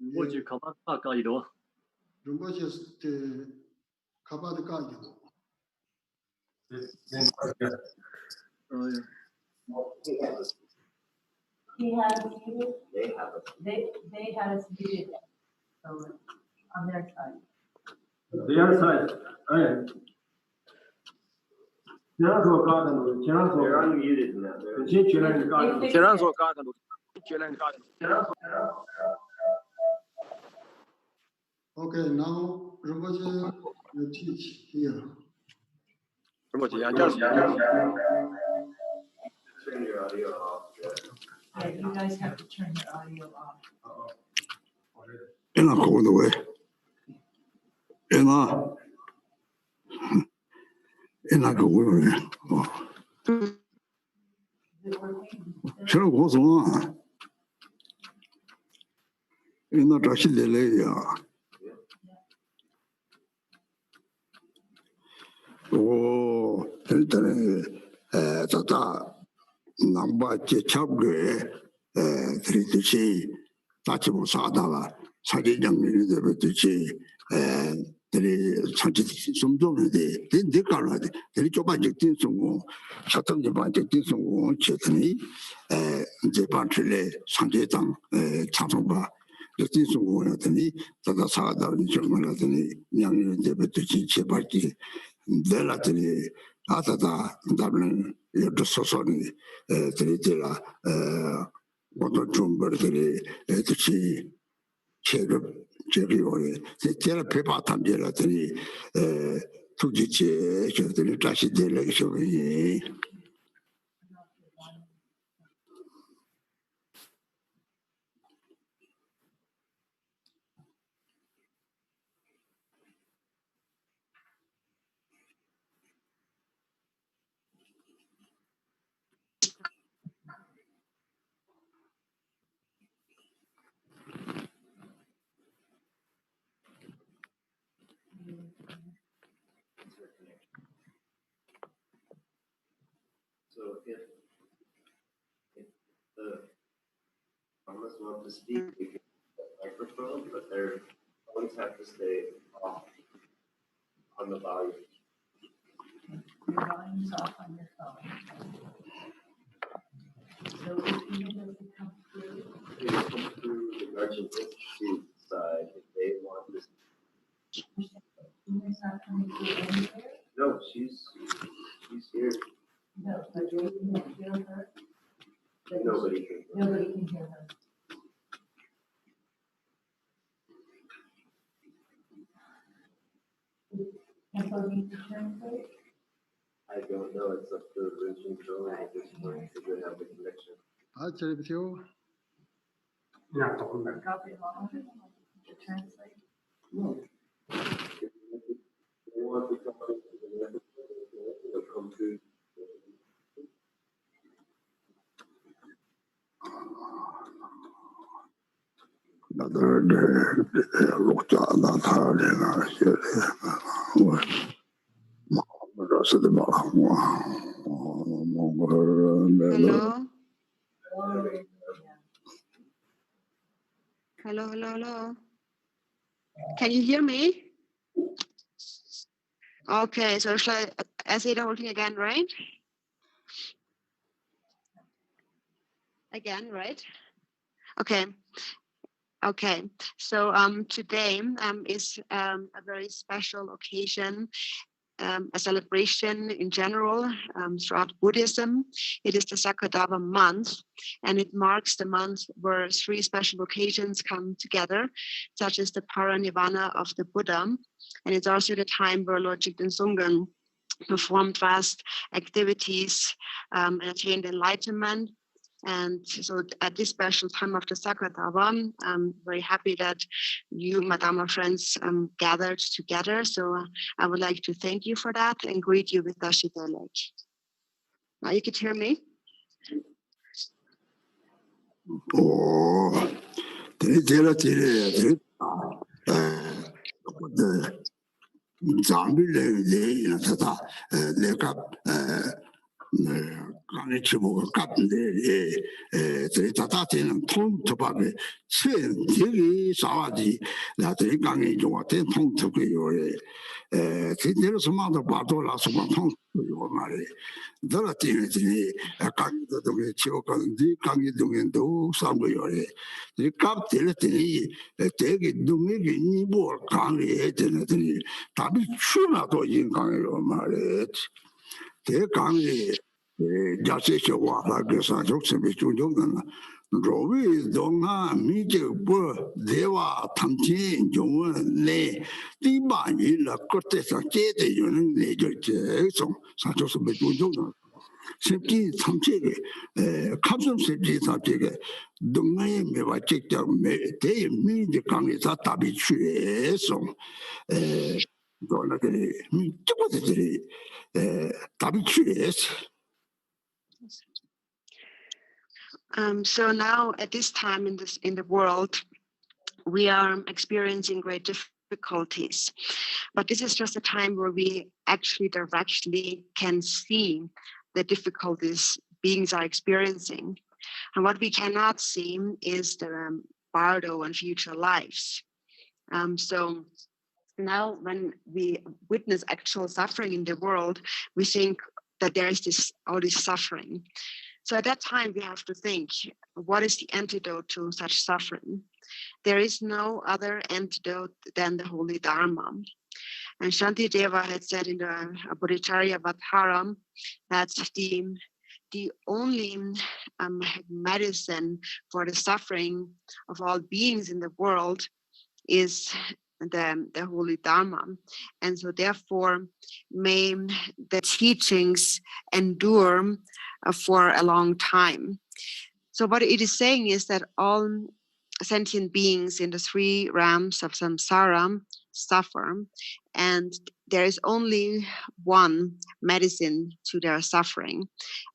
Rinpoche kabar ka ido. Rinpoche kabar ka ido. He had us muted. They had us muted. So on their side. Their side. They're unmuted now. Okay, now Rinpoche will teach here. Rinpoche, Turn your audio off. Yeah, you guys have to turn your audio off. In a cold way. In a cold way. Sure goes on. 이나 다시 내려야. 오, 일단은 자다 남바지 잡게 드리듯이 다치 못 사다가 사기장면이 되듯이 들이 상치 좀 좋은데 내 가라데 들이 좁아질 때 송고 사탕이 반지 뒤송고 체더니 이제 반출에 상계당 차송바 뒤송고 하더니 자다 사다는 정말 하더니 양이 되듯이 제발지 내라더니 아다다 다른 여러 소소니 들이들라 모두 좀 버들이 같이 제리오에 제가 배파 탐지라더니 투지체 저들이 다시 데려가셔이 So if the Dharmas want to speak, they can use the microphone, but they always have to stay off on the volume. Your volume's off on your phone. So even though it comes through, They come through the Merchant Institute side if they want to. it's not coming through anywhere. No, she's here. No, but they can hear her. But Nobody can. Nobody can hear her. And so need to translate? I don't know. It's up to Rinchen Choe at this point to have the connection. 아, 저리비요. Yeah, talking about. Copy along to translate? No. They want to talk to the message, they'll come through. 나들 lokta na thale na shere Maha said the Maha Hello. Can you hear me? Okay, so shall I say the whole thing again, right? Again, right? Okay. So today is a very special occasion, a celebration in general throughout Buddhism. It is the Sakadava month, and it marks the month where three special occasions come together, such as the Paranirvana of the Buddha, and it's also the time where Lord Jigten Sungren performed vast activities and attained enlightenment. And so at this special time of the Sakadava, I'm very happy that you, Madama friends, gathered together. So I would like to thank you for that and greet you with Dashi Delek. Now you can hear me? Oh, 강의 치고 같은데 저희 자다지는 통투박에 되게 싸워지 나들이 강의 좋아대 통투고요 내려서 마도 봐도라서 통투고요 말이 너라티는 강의도 동에 치고가는데 강의 동에도 싸고요 이 값들이 되게 능력이 니보 강의에 되는데 답이 추나도 인강으로 말이 대강이 자세쇼와 라그사 적습이 중요한 로비 동아 미제부 대화 탐진 용원에 디바이라 코테사 제대로는 내절제송 사조습이 중요한 septi samchege kapsum septi samchege dungaye mewa chekja me de mi de kangi sa tabi chue song dona de mi tipo de tabi chue. So now at this time in the world, we are experiencing great difficulties. But this is just a time where we actually directly can see the difficulties beings are experiencing. And what we cannot see is the bardo and future lives. So now when we witness actual suffering in the world, we think that there is all this suffering. So at that time, we have to think, what is the antidote to such suffering? There is no other antidote than the holy Dharma. And Shantideva had said in the Bodhicharya Vatara that the only medicine for the suffering of all beings in the world is the holy Dharma. And so therefore may the teachings endure for a long time. So what it is saying is that all sentient beings in the 3 realms of samsara suffer, and there is only one medicine to their suffering,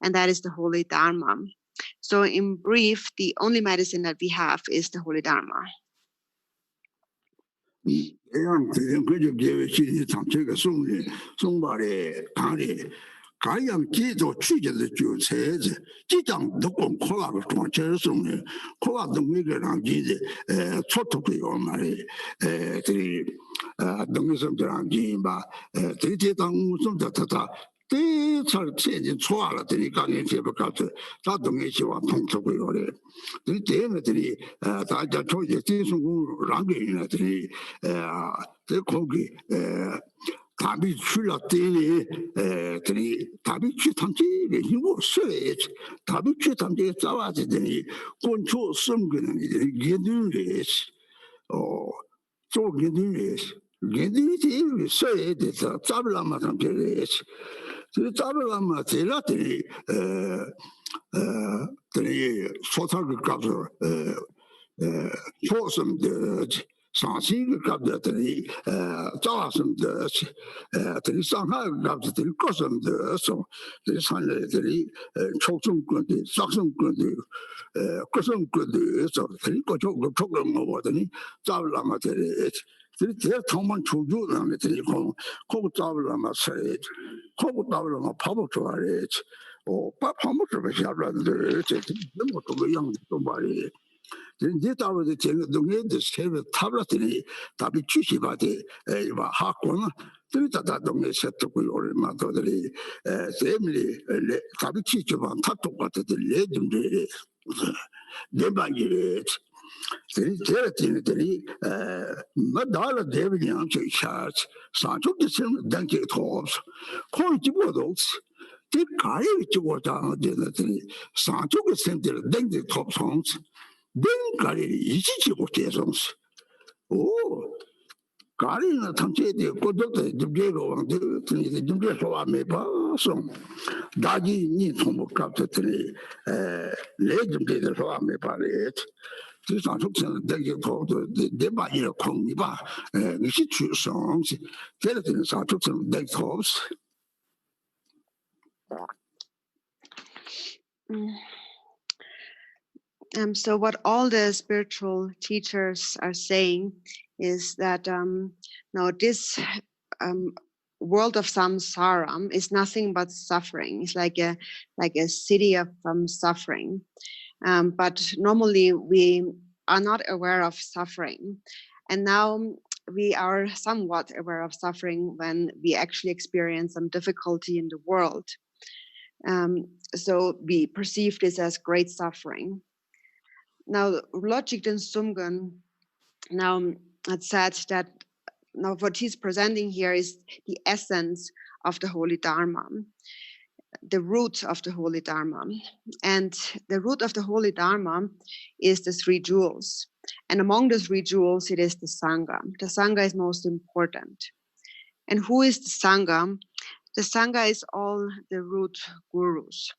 and that is the holy Dharma. So in brief, the only medicine that we have is the holy Dharma. 가양 기도 취제의 주체제 지장 독공 코라를 통해서는 코라 동의가 기제 초토고요 말이 들이 동의선들한테 봐 대제당 무슨 다다 대철 체제 초하라 들이 강에 제법까지 다 동의시와 통토고요래 이 때문에 다자 초제 지송고 랑게이나들이 거기 답이 출랐더니 답이 출탐지에 힘을 써야지 답이 출탐지에 싸워지더니 권초 섬기는 이들이 게들레스 쪼게들레스 게들이 써야 돼서 잡으려면 되레스 그 잡으려면 되라더니 들이 소설을 가서 초섬들 상식을 갑자기 자왔습니다. 들이 상하이 갑자기 거섬들 들이 산들이 초중권들 싹성권들 거섬권들 들이 거쪽을 program을 먹더니 잡으려면 들이 제일 정말 조주는 들이 거기 잡으려면 새 거기 잡으려면 밥을 좋아해. 밥 한번 좀 해야라는데 너무 또 양도 말이 이제 다음에 제가 동네에 세배 타블렛이 답이 주시바데 와 학원 들다다 동네 세트고 얼마더들이 세밀이 답이 치지만 탑도 같은데 레전드 내방이 제가 지네들이 마다라 데비냥 차 산쪽에 좀 단계 토스 거의 집어도 그 가에 집어다 되는데 산쪽에 센터 단계 토스 뱅가리 이지지고 대성스 오 가리나 탐제대 고도도 좀게로 왕들 좀게 소화매 봐서 다지 니 통목 갑더니 레좀게 소화매 봐래 그 상속선 되게 고도 내 말이 공이봐 이시 추성시 걔네들 상속선 되게 고스 So what all the spiritual teachers are saying is that now this world of samsara is nothing but suffering. It's like a city of suffering. But normally we are not aware of suffering. And now we are somewhat aware of suffering when we actually experience some difficulty in the world. So we perceive this as great suffering. Now, Logic Den Sumgun now had said that now what he's presenting here is the essence of the Holy Dharma, the root of the Holy Dharma. And the root of the Holy Dharma is the 3 jewels. And among the 3 jewels, it is the Sangha. The Sangha is most important. And who is the Sangha? The Sangha is all the root gurus.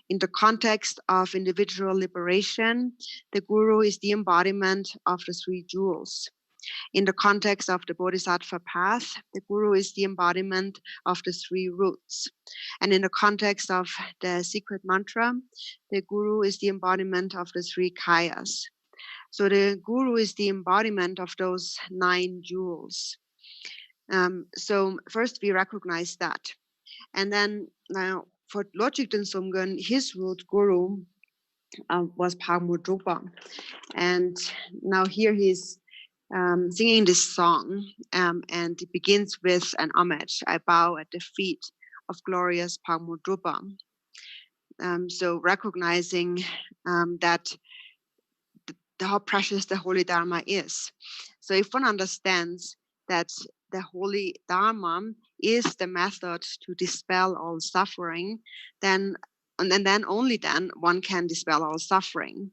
In the context of individual liberation, the guru is the embodiment of the 3 jewels. In the context of the Bodhisattva path, the guru is the embodiment of the 3 roots. And in the context of the secret mantra, the guru is the embodiment of the 3 kayas. So the guru is the embodiment of those 9 jewels. So first we recognize that. And then now for Logic Sumgun, his root guru was Primordial. And now here he's singing this song, and it begins with an homage. I bow at the feet of glorious Primordial. So recognizing that how precious the Holy Dharma is. So if one understands that the Holy Dharma is the method to dispel all suffering, then only then one can dispel all suffering.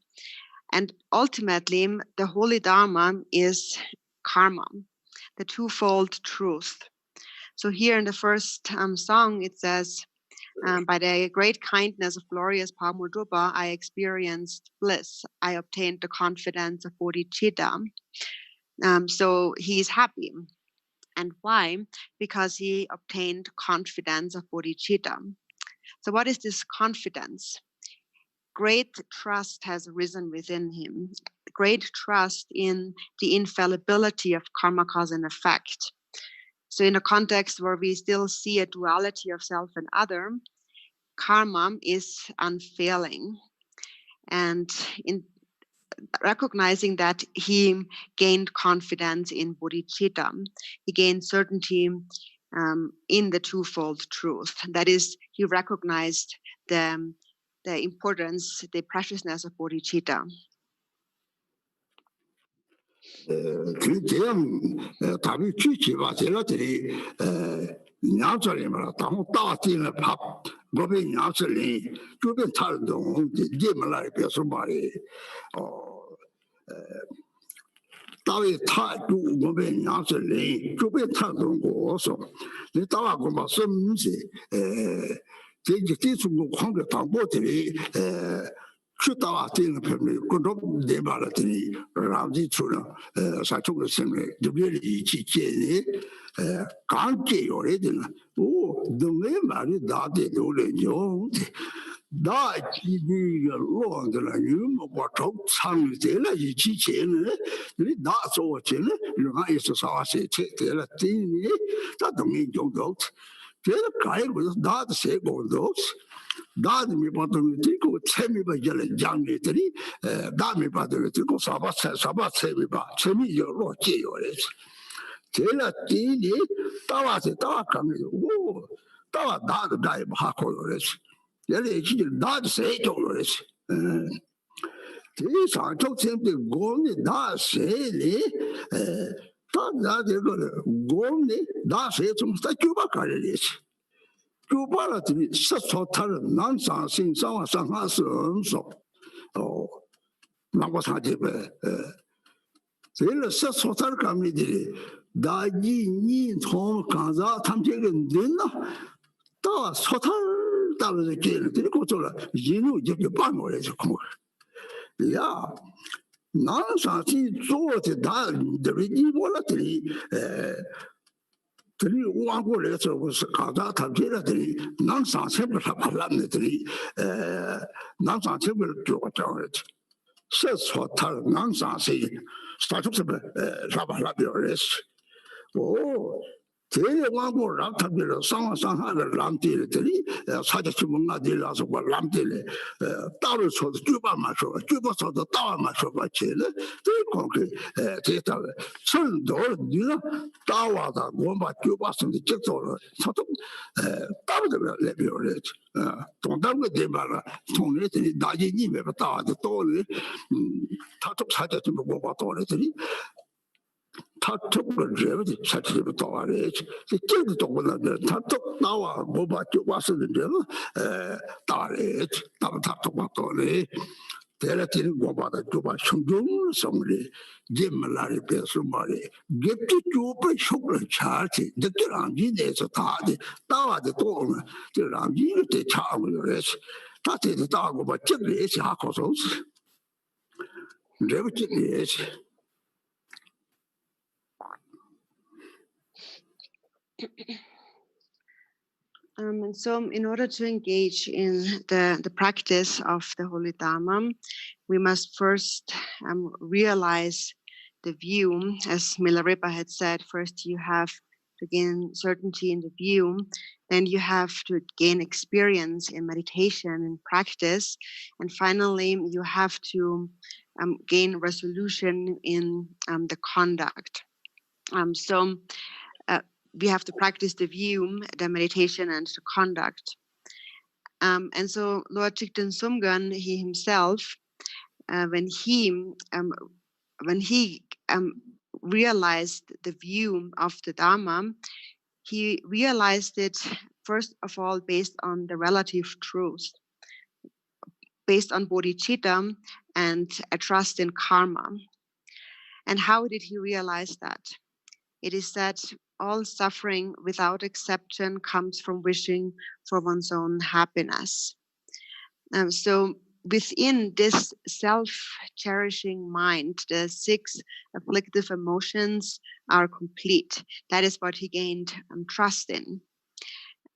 And ultimately, the Holy Dharma is karma, the twofold truth. So here in the first song, it says, by the great kindness of glorious Primordial, I experienced bliss. I obtained the confidence of bodhicitta. So he is happy. And why? Because he obtained confidence of bodhicitta. So what is this confidence? Great trust has arisen within him. Great trust in the infallibility of karma, cause, and effect. So in a context where we still see a duality of self and other, karma is unfailing. And in recognizing that, he gained confidence in bodhicitta. He gained certainty in the twofold truth. That is, he recognized the importance, the preciousness of bodhicitta. Chutawa tin pemne kundop de balatini ramji chuna sachung semne dubli chi chene kanke yore dina o dunge mari da de dole yo da chi ni lo de la yum wa chok chang de la yi chi chene ni da so chene lu ha is sa se che de la tin ni da dunge yo do de kai was da se go dos 다음에 받으면 되고 재미가 열린 장례들이 다음에 받으면 되고 사바세미바 재미열로 제요래지 제가 뒤니 따와서 따와가면 오 따와 나도 나이 하고요래지 얘네 진짜 나도 세죠래지 대상 쪽sem데 고니 나 세리 다나데 고니 나 세좀 스타큐바 가래지 Kubalatini Sasotar Nansan Sing Sawa Sanghas oh Nagwasatibe Zilla Sasotar Kamidi Daji Ni Tom Kanza Tamjagan Dinna Da Sotar Dala Jail Tikotola Jinu Japan Come Yeah Nansan Sing Zot Da the Rigi Volatile Three one letter was Kaza Tabjira, non-sans several Halamity, non-sans several George. Says what non-sans startups of Rabalabioris. Oh, three one more Raptabilla, some had a lamtility, such as Munga de Las of Lamtile, Taurus was Cuba Macho, Cuba saw the Tower Macho by Chile, they conquer theatre. Certain door, Dina, Tawa, Womba, Cuba, and the Chetor, sort of Tablet, don't have with them, Tony, Daji, never Tawa, the Tony, Tatuk Saja to Womba Tory. Tatuk such a tolerage. The kid took one of the Tatuk now, go back to Washington, tolerage, Tatuk. Telatin go back to Washington, somebody, Jim Malari Pesumari, get to open sugar charity, the Kirangi is a tardy, Tawa the Tom, the Rangi, the Charles, that is the dog of a chili, Hakosos. Never chili. And so in order to engage in the practice of the Holy Dharma, we must first realize the view. As Milarepa had said, first you have to gain certainty in the view, then you have to gain experience in meditation and practice, and finally you have to gain resolution in the conduct. So we have to practice the view, the meditation, and the conduct. And so Lord Chikten Sumgön, he himself, when he realized the view of the Dharma, he realized it first of all based on the relative truth, based on bodhicitta and a trust in karma. And how did he realize that? It is that all suffering without exception comes from wishing for one's own happiness. So within this self-cherishing mind, the 6 afflictive emotions are complete. That is what he gained trust in.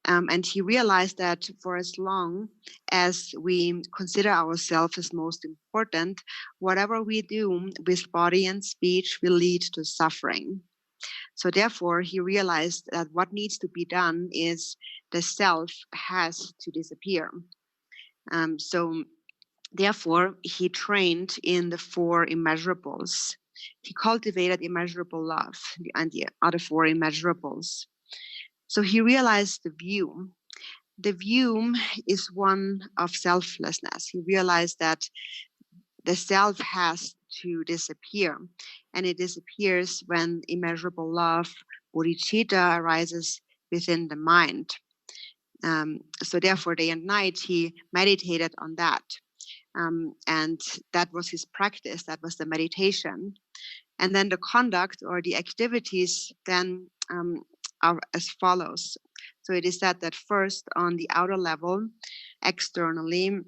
And he realized that for as long as we consider ourselves as most important, whatever we do with body and speech will lead to suffering. So therefore, he realized that what needs to be done is the self has to disappear. So therefore, he trained in the 4 immeasurables. He cultivated immeasurable love and the other 4 immeasurables. So he realized the view. The view is one of selflessness. He realized that the self has to disappear, and it disappears when immeasurable love, bodhicitta, arises within the mind. So therefore, day and night, he meditated on that. And that was his practice, that was the meditation. And then the conduct or the activities then are as follows. So it is said that first on the outer level, externally,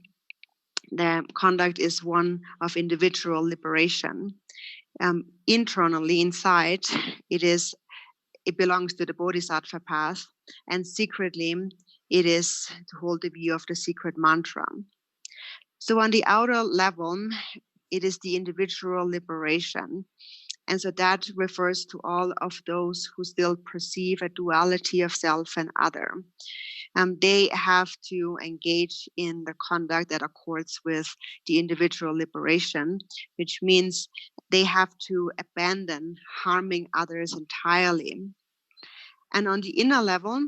the conduct is one of individual liberation. Internally, inside, it belongs to the bodhisattva path, and secretly, it is to hold the view of the secret mantra. So on the outer level, it is the individual liberation. And so that refers to all of those who still perceive a duality of self and other. They have to engage in the conduct that accords with the individual liberation, which means they have to abandon harming others entirely. And on the inner level,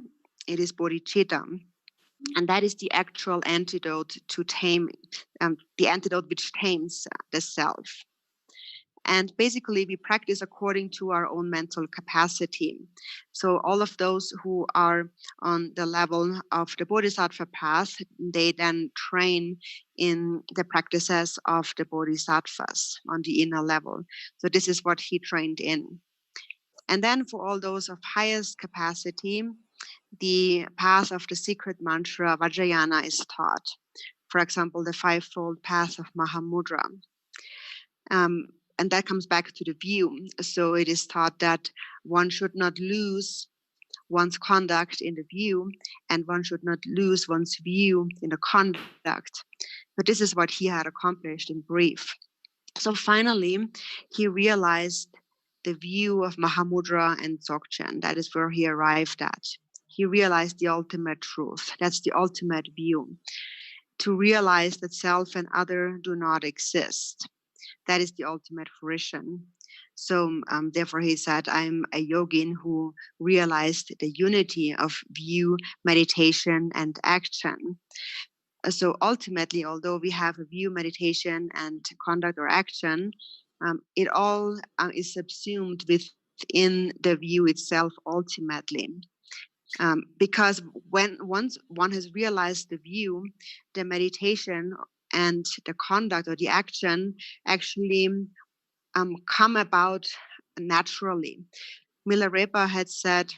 it is bodhicitta. And that is the actual antidote to tame, the antidote which tames the self. And basically, we practice according to our own mental capacity. So all of those who are on the level of the bodhisattva path, they then train in the practices of the bodhisattvas on the inner level. So this is what he trained in. And then for all those of highest capacity, the path of the secret mantra Vajrayana is taught. For example, the fivefold path of Maha Mudra. And that comes back to the view. So it is taught that one should not lose one's conduct in the view, and one should not lose one's view in the conduct. But this is what he had accomplished in brief. So finally, he realized the view of Mahamudra and Dzogchen. That is where he arrived at. He realized the ultimate truth. That's the ultimate view. To realize that self and other do not exist. That is the ultimate fruition. So therefore he said, I'm a yogin who realized the unity of view, meditation, and action. So ultimately, although we have a view, meditation, and conduct or action, it all is subsumed within the view itself ultimately. Because once one has realized the view, the meditation and the conduct or the action actually come about naturally. Milarepa had said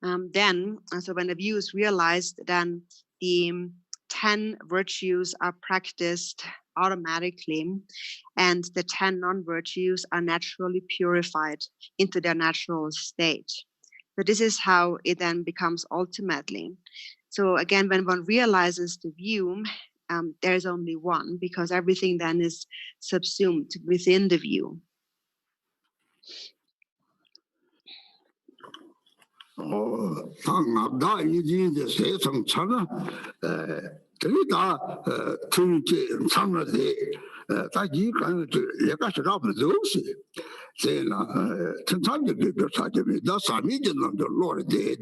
so when the view is realized, then the 10 virtues are practiced automatically, and the 10 non-virtues are naturally purified into their natural state. So this is how it then becomes ultimately. So again, when one realizes the view, there's only one, because everything then is subsumed within the view. 당나다 이진데 세상 차나 들이다 통제 상나데 다지 간 내가 저라고 좋지 제나 천천히 그 사람이 다 사미는 남들 로르데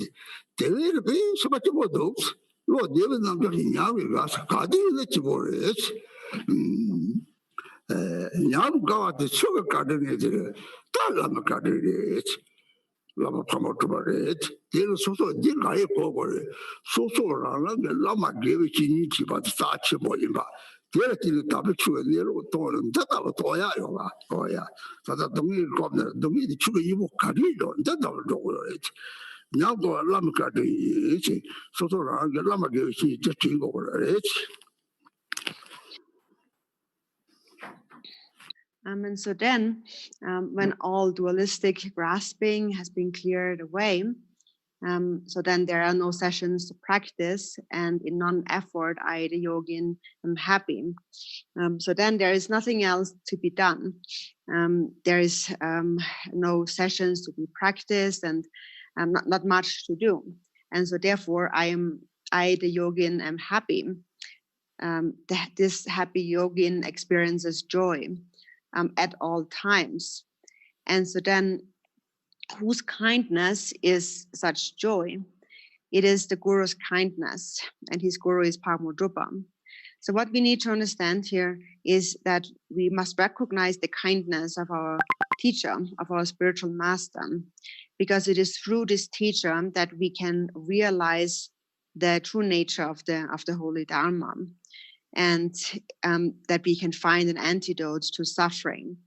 대외를 배 서밖에 못 없어 로 내는 남들이 야외 가서 가디는 지보래 야무가한테 추가 가는 애들 달라마 가는 lama promote del soso din gae kogore soso rana de lama geve chini chiba ta chi bolimba del til tabe chu ne ro to da da to ya yo ba to ya ta da dong yi ko ne dong yi chu yi mo ka ri do da da do ro nya go lama ka de chi soso rana de lama geve chi je chi go ro And so then, when all dualistic grasping has been cleared away, so then there are no sessions to practice, and in non-effort, I, the yogin, am happy. So then there is nothing else to be done. There is no sessions to be practiced, and not much to do. And so therefore, I, the yogin, am happy. This happy yogin experiences joy at all times. And so then, whose kindness is such joy? It is the Guru's kindness, and his Guru is Primordial. So what we need to understand here is that we must recognize the kindness of our teacher, of our spiritual master, because it is through this teacher that we can realize the true nature of the holy Dharma, and that we can find an antidote to suffering.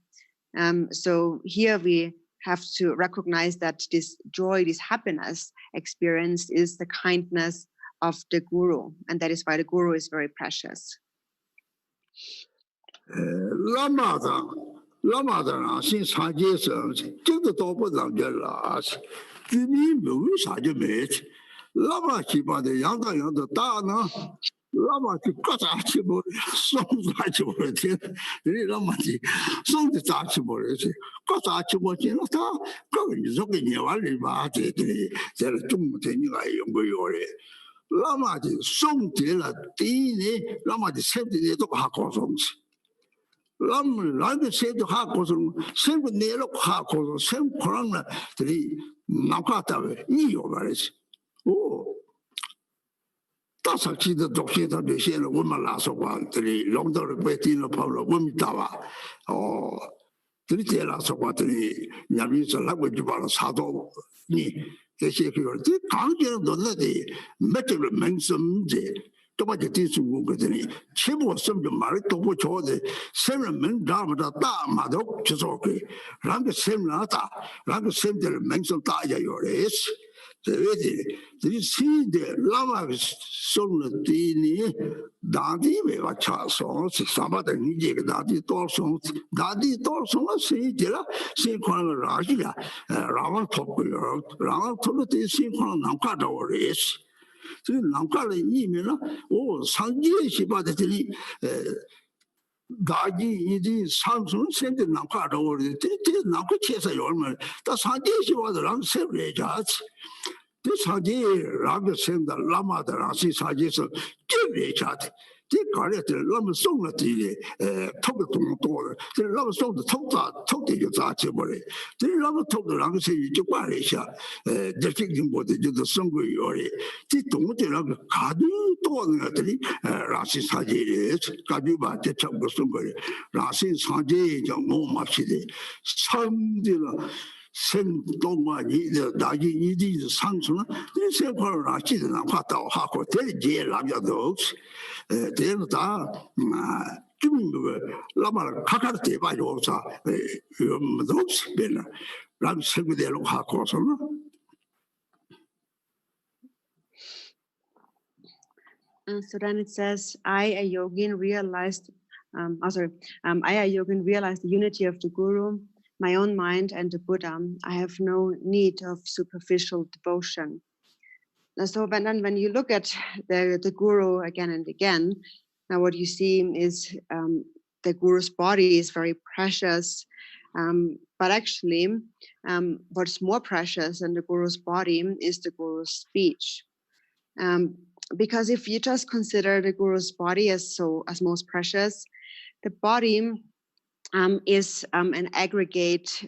So here we have to recognize that this joy, this happiness experienced is the kindness of the Guru, and that is why the Guru is very precious. Lama ki kata chibore, song chibore, the lama ki song the chibore, kata chibore, no ta, going is okay, you are about it, there are two things I am going. Lama ki song till a tini, lama the same thing to Hakosons. Lam like said to Hakoson, same with Nero Hakoson, same corona, the Nakata, you over it. Oh. 大场记的东西，他那些人我们拿说话，这里弄到了北京了，跑了我们大哇，哦，这里这拿说话，这里人民说那我就把它查到你这些个，这刚进到那里，没这个民生的，都把这地主我个这里，全部什么买的都不错的，什么民大不大大嘛都就说个，那个什么大，那个什么的民生大也有的是。 这是的，老嘛送了地呢，当地没话查送，是啥把的你这个当地多送，当地多送了谁的了？谁看了哪去了？然后托个人，然后托了这谁看了哪看到我的是？这个哪看了里面呢？哦，上街去把这里大地已经上升，现在哪看到我的？这哪个确实有嘛？但上街去把这让谁来家去？ 这长期那个现在那么的那些长期是就没家的，这搞的那么送了的，偷的多了，这那么送的偷的就砸起来了，这那么偷的那个生意就管了一下，这经济部的就是送过有的，这东的那个卡的多呢，这里那些长期的，卡的吧，这全部送过来，那些长期叫我嘛去的，长的了。 生动啊！你的大家一定是上升了，你先看那记得那块到哈个这里接那边都是，这个啥就那个那么卡卡的地方有啥，有么都是变了，那个生活在那哈个上了。So then it says, I, a yogin, realized, I, a yogin, realized the unity of the Guru, my own mind and the Buddha, I have no need of superficial devotion. And so when you look at the guru again and again, now what you see is the guru's body is very precious, but actually what's more precious than the guru's body is the guru's speech. Because if you just consider the guru's body as most precious, the body is an aggregate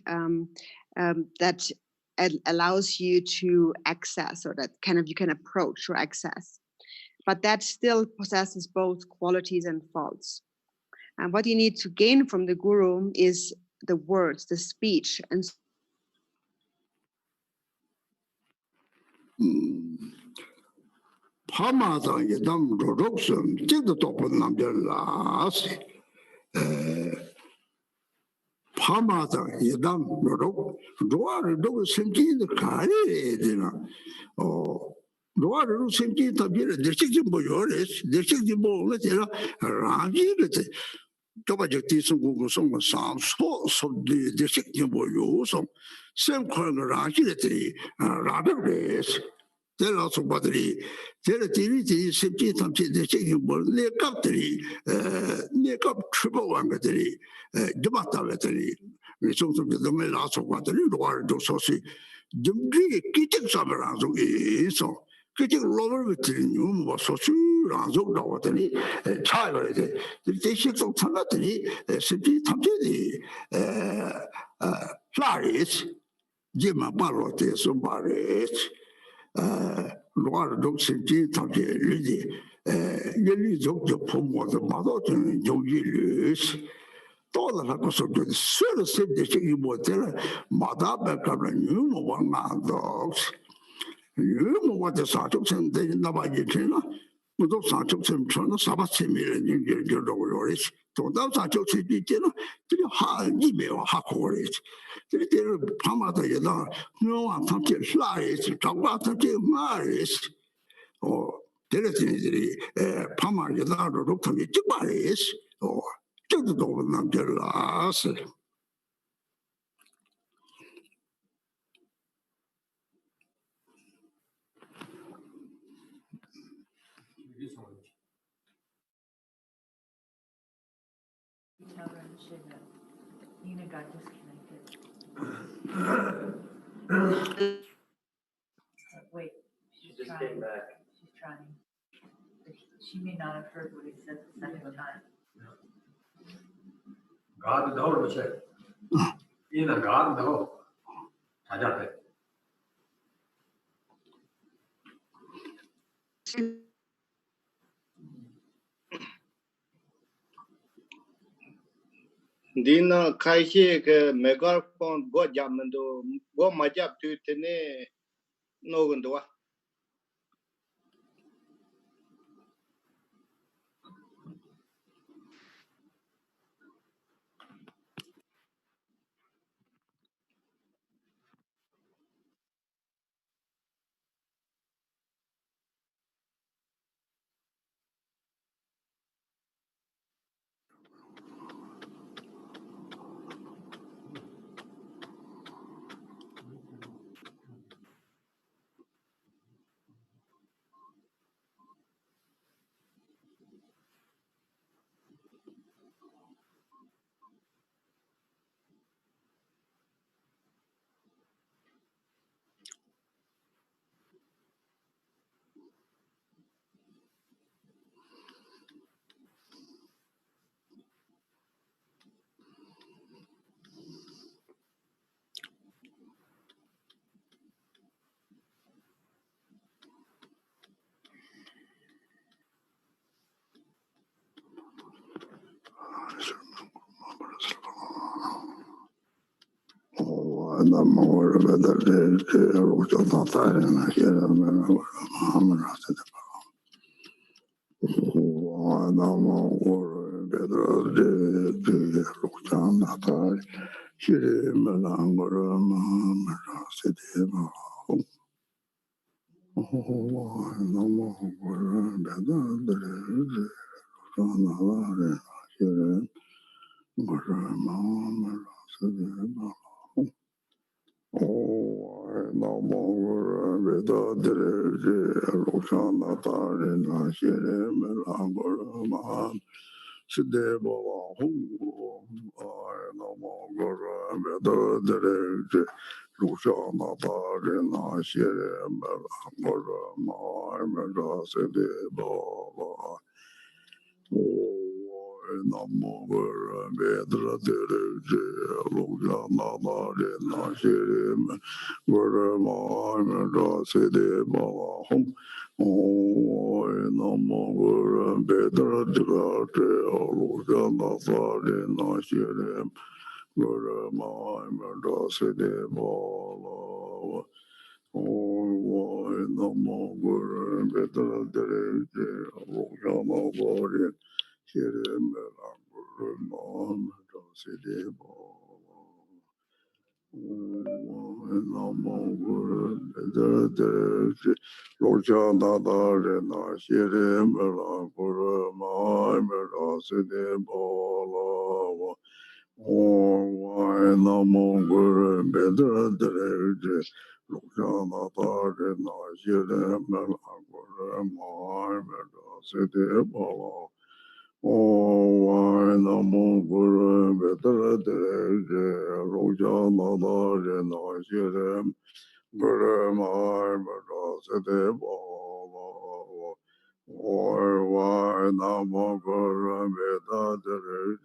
that allows you to access, or that kind of you can approach or access, but that still possesses both qualities and faults. And what you need to gain from the guru is the words, the speech, and Pamata yedam roro roar do simji the kare dina oh roar do simji tabir the six boyores the six boyores rangi the toba jati sung go sung sam so the six boyos sem kong rangi the radar There also battery. There are the safety something the checking board, near captary, near cap triple one battery, Jumata battery. We saw some of the last of battery, or do so see. Jumri, kitchen summer, so kitchen lower with the new was so sure, and so battery, child, the six of Tanatari, safety something, Flaris, Jima Barote, somebody. Loire donc c'est dit tant que lui les autres de pour moi de mado de jogilus toda la cosa de solo se de que modela madaba comme nous on nous on de ça tout c'est de na ba de là nous donc ça tout c'est une ça va c'est mille de loris donc dans ça tout c'est dit là这个哈你没有哈口嘞这个他妈的也那我往他这下一次找把他这骂一次哦这个真是他妈也那都他们这骂一次哦这个都能这拉死Nina got disconnected. Wait, She just came back. She's trying. But she may not have heard what he said the second time. God the whole check. In a God the whole. Tajate. Dina Kaishe megaphone go jamando go majap to tene no gundwa. Namo Veda Dere Roshana Tare Nashere Melangora Mahan Sideva Hum Namo Veda Dere Roshana Tare Nashere Melangora Mahan Meda Sideva Namo Vedra Dere Roshana Tare Nashere Gurumana Sede Bahum, Namo Guru Bedra Jagate, Olujana Sade Nashirim, Gurumana Sede Baha, Namo Guru Bedra Jagate, Olujana Sade Shirim, Gurumana Sede Baha. Namo Guru Roshana Dare Nashire Mela Guru Mai Mela Sede Bola Namo Guru Bedra Dere Roshana Dare Nashire Mela Guru Mai Mela Sede Bola Namo Guru Bedra Dere Roshana Dare Nashire Guru Mai Mela Sede Bola Namo Guru Bedra Dere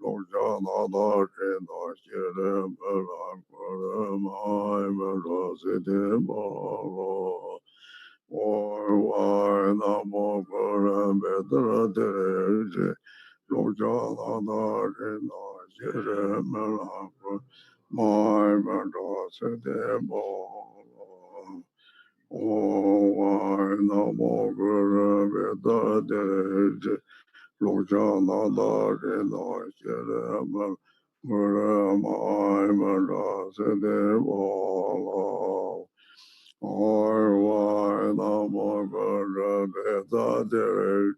Roshana Dare Nashire Mela Guru Mai Mela Sede Bola Namo Guru Bedra Dere Roshana Dare Nashire Mela Guru Mai Mela Sede Bola Namo Guru Bedra Dere Roshana Dare Nashire Mela Guru Mai Mela Sede Bola Namo Guru Bedra Dere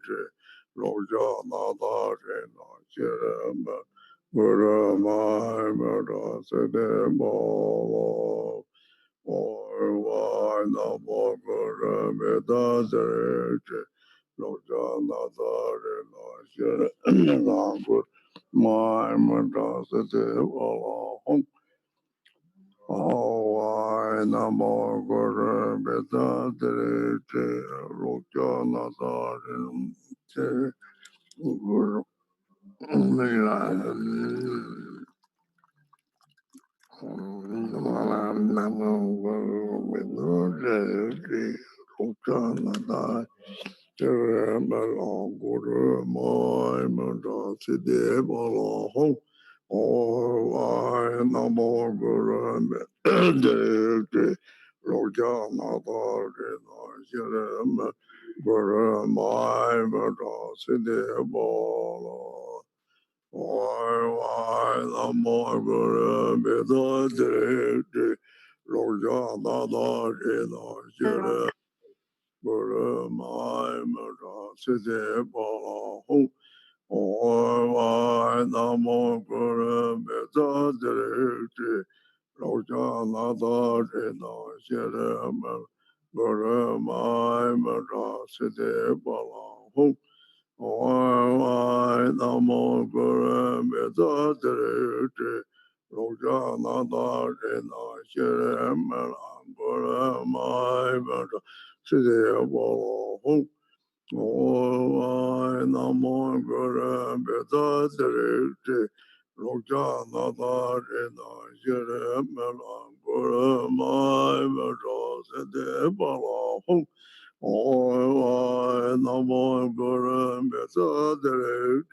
Roshana Dare Nashire Mela Guru Mai Mela Sede Bola Namo Guru Bedra Dere Roshana Dare Nashire Mela Guru Mai Mela Sede Bola Namo Guru Bedra Dere Roshana Dare Guru Namo Guru Bedra Dere Roshana Dare Mela Guru Mai Mela Sede Bola Namo Guru Bedra Roshana Dare Nashire Guru Mai Mela Sede Bola Namo Guru Bedra Dere Roshana Dare Nashire Guru Mai Mela Sede Bola Namo Guru Bedra Dere Roshana Dare Nashire Guru Mai Mela Sede Bola Namo Guru Bedra Dere Roshana Dare Nashire Guru Mai Mela Sede Bola Namo Guru Bedra Dere Roshana Dare Nashire Guru Mai Mela Sede Bola Namo Guru Bedra Dere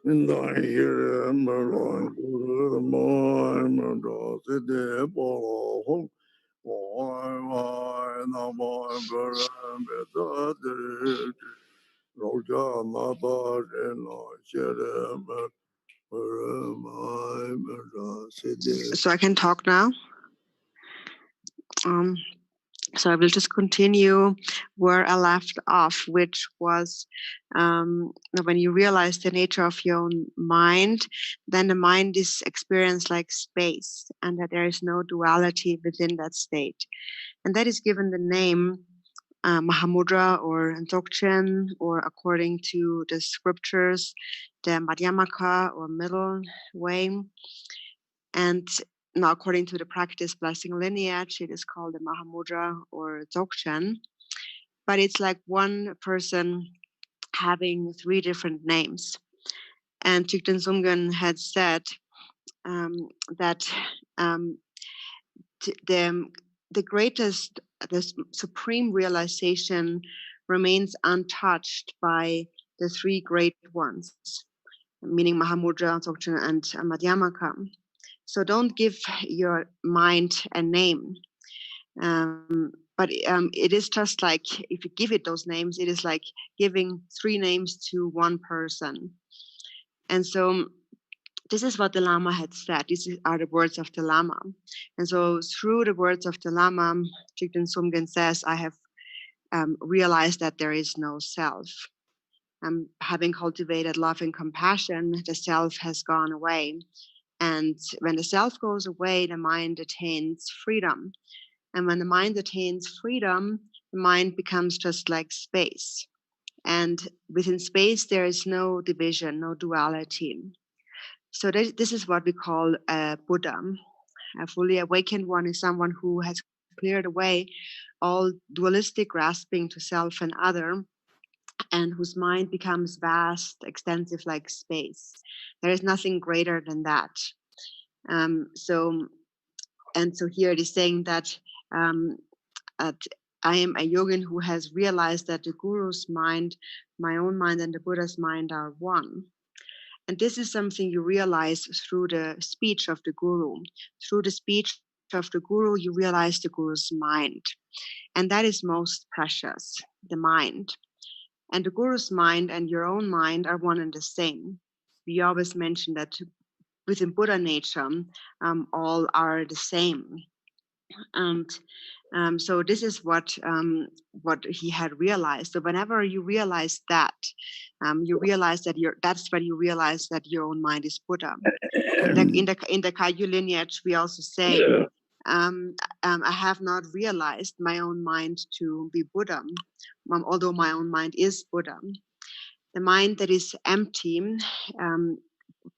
Nashire Guru Mai Mela Sede Bola Namo Guru Bedra Dere Roshana Dare Nashire Guru Mai Mela Sede. So I can talk now. So I will just continue where I left off, which was when you realize the nature of your own mind, then the mind is experienced like space, and that there is no duality within that state. And that is given the name Mahamudra or Dzogchen, or according to the scriptures, the Madhyamaka or middle way. And now, according to the practice blessing lineage, it is called the Mahamudra or Dzogchen. But it's like one person having 3 different names. And Thigten Sumgön had said that the greatest, the supreme realization remains untouched by the 3 great ones, meaning Mahamudra, Dzogchen, and Madhyamaka. So don't give your mind a name. But it is just like, if you give it those names, it is like giving 3 names to one person. And so this is what the Lama had said. These are the words of the Lama. And so through the words of the Lama, Thigten Sumgön says, I have realized that there is no self. Having cultivated love and compassion, the self has gone away. And when the self goes away, the mind attains freedom. And when the mind attains freedom, the mind becomes just like space. And within space, there is no division, no duality. So this is what we call a Buddha. A fully awakened one is someone who has cleared away all dualistic grasping to self and other, and whose mind becomes vast, extensive like space. There is nothing greater than that. So here it is saying that I am a yogin who has realized that the Guru's mind, my own mind, and the Buddha's mind are one. And this is something you realize through the speech of the Guru. Through the speech of the Guru, you realize the Guru's mind. And that is most precious, the mind. And the Guru's mind and your own mind are one and the same. We always mention that within Buddha nature, all are the same. And so this is what he had realized. So whenever you realize that, you realize that that's when you realize that your own mind is Buddha. In the Kagyu lineage, we also say, I have not realized my own mind to be Buddha, although my own mind is Buddha. The mind that is empty,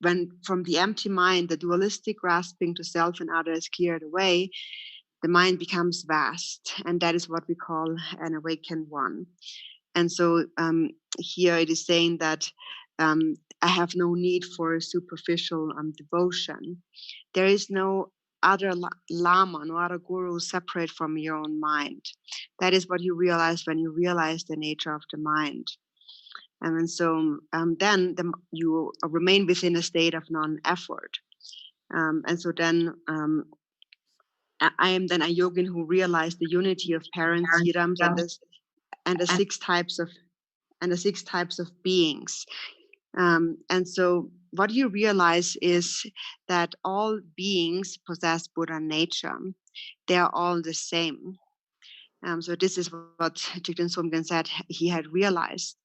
when from the empty mind, the dualistic grasping to self and other is cleared away, the mind becomes vast, and that is what we call an awakened one. And so here it is saying that I have no need for superficial devotion. There is no other Lama, no other Guru separate from your own mind. That is what you realize when you realize the nature of the mind. And so then you remain within a state of non-effort. And so then I am then a yogin who realized the unity of parents, hirams, and the 6 types of beings. And so what you realize is that all beings possess Buddha nature. They are all the same. So this is what Thigten Sumgön said he had realized.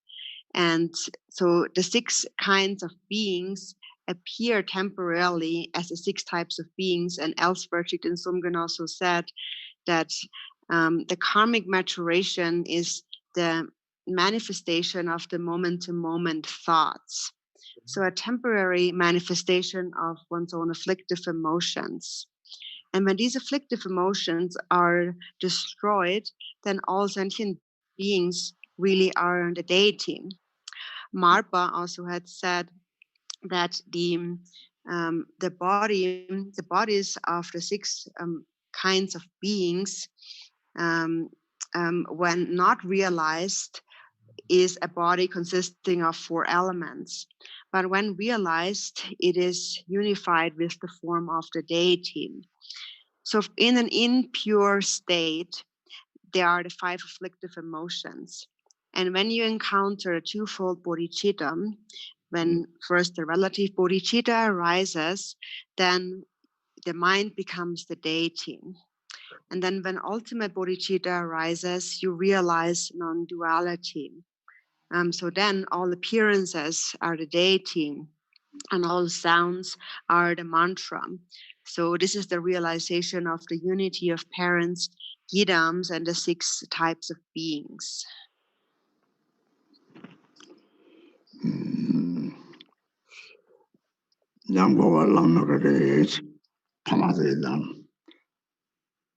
And so the 6 kinds of beings appear temporarily as the 6 types of beings. And elsewhere, Thigten Sumgön also said that the karmic maturation is the manifestation of the moment-to-moment thoughts. So a temporary manifestation of one's own afflictive emotions. And when these afflictive emotions are destroyed, then all sentient beings really are the deity. Marpa also had said that the bodies of the 6 kinds of beings, when not realized, is a body consisting of 4 elements. But when realized, it is unified with the form of the deity. So in an impure state, there are the 5 afflictive emotions. And when you encounter a twofold bodhicitta, when first the relative bodhicitta arises, then the mind becomes the deity. And then when ultimate bodhicitta arises, you realize non-duality. So then all appearances are the deity and all sounds are the mantra. So this is the realization of the unity of parents, yidams, and the 6 types of beings. Yangowa Lamnagade, Pamadedan,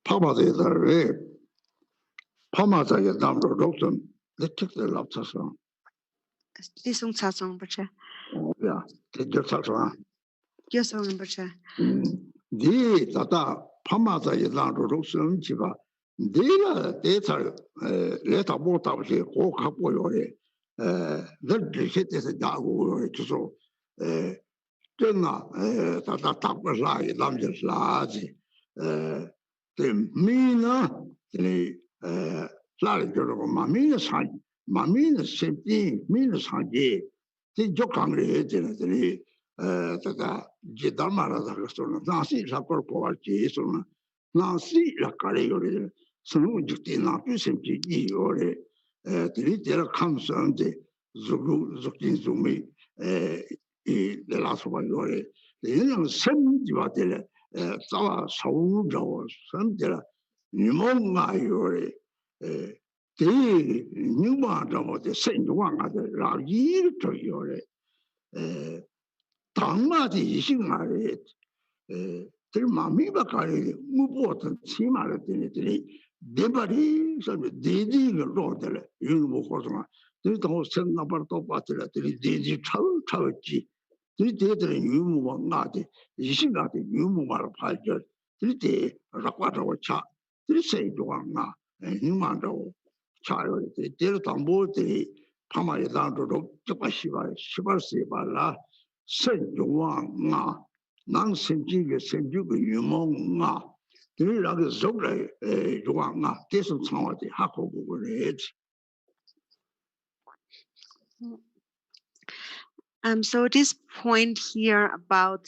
Pamadedare, Pamadayadam Rodoktum, they took the Laptasan. Disung Tsatsung Bache. Yeah, they just Tsatsang. Yosung Bache. Di Tata, Pamadayadam Rodoktum, Chiva, Dila, Data, Leta Botashi, Okapoyore, the shit is a Dago, so. Tenga, Tata Tapasai, Lamjas Lazi, the Mina, the Larger Mamina San, Mamina Senti, Mina Sanji, the Jokangri, the Tata Jedamara, the Nasi Sapor Poachi, Nasi La Cario, Sunu Jutina, Pisimpi, or the little concern, the Zukin Zumi. The last one, the young same Divatele, Sawa Saujo, some de la Nimonga, the Numa, the Saint one at the Ragi to your Tanga, the Ishingare, the Mamiba Kari, Mubot, Simara, Debari, some Didi, Rodele, Uniforma, the whole send number of Battle, the Didi Chauchi. Three you move not the got the you move out of Piker, 3 days, Raquata chat, 3 say to one and you mando child, the dear Tambo, the Pama down to Japashiva, Shiva Sibala, send you one non sending send you you mong. 3 like a Zola, Joanna, this is some of the Hako edge. So this point here about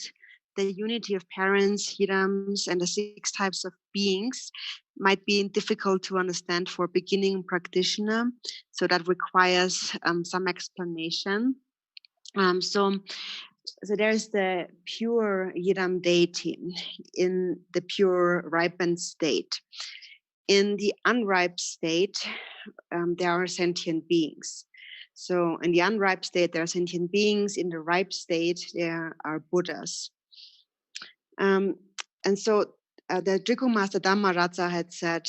the unity of parents, yidams, and the 6 types of beings might be difficult to understand for beginning practitioner. So that requires some explanation. So there's the pure yidam deity in the pure ripened state. In the unripe state, there are sentient beings. So in the unripe state, there are sentient beings. In the ripe state, there are Buddhas. And so the Drikung Master Dhamma Ratsa had said,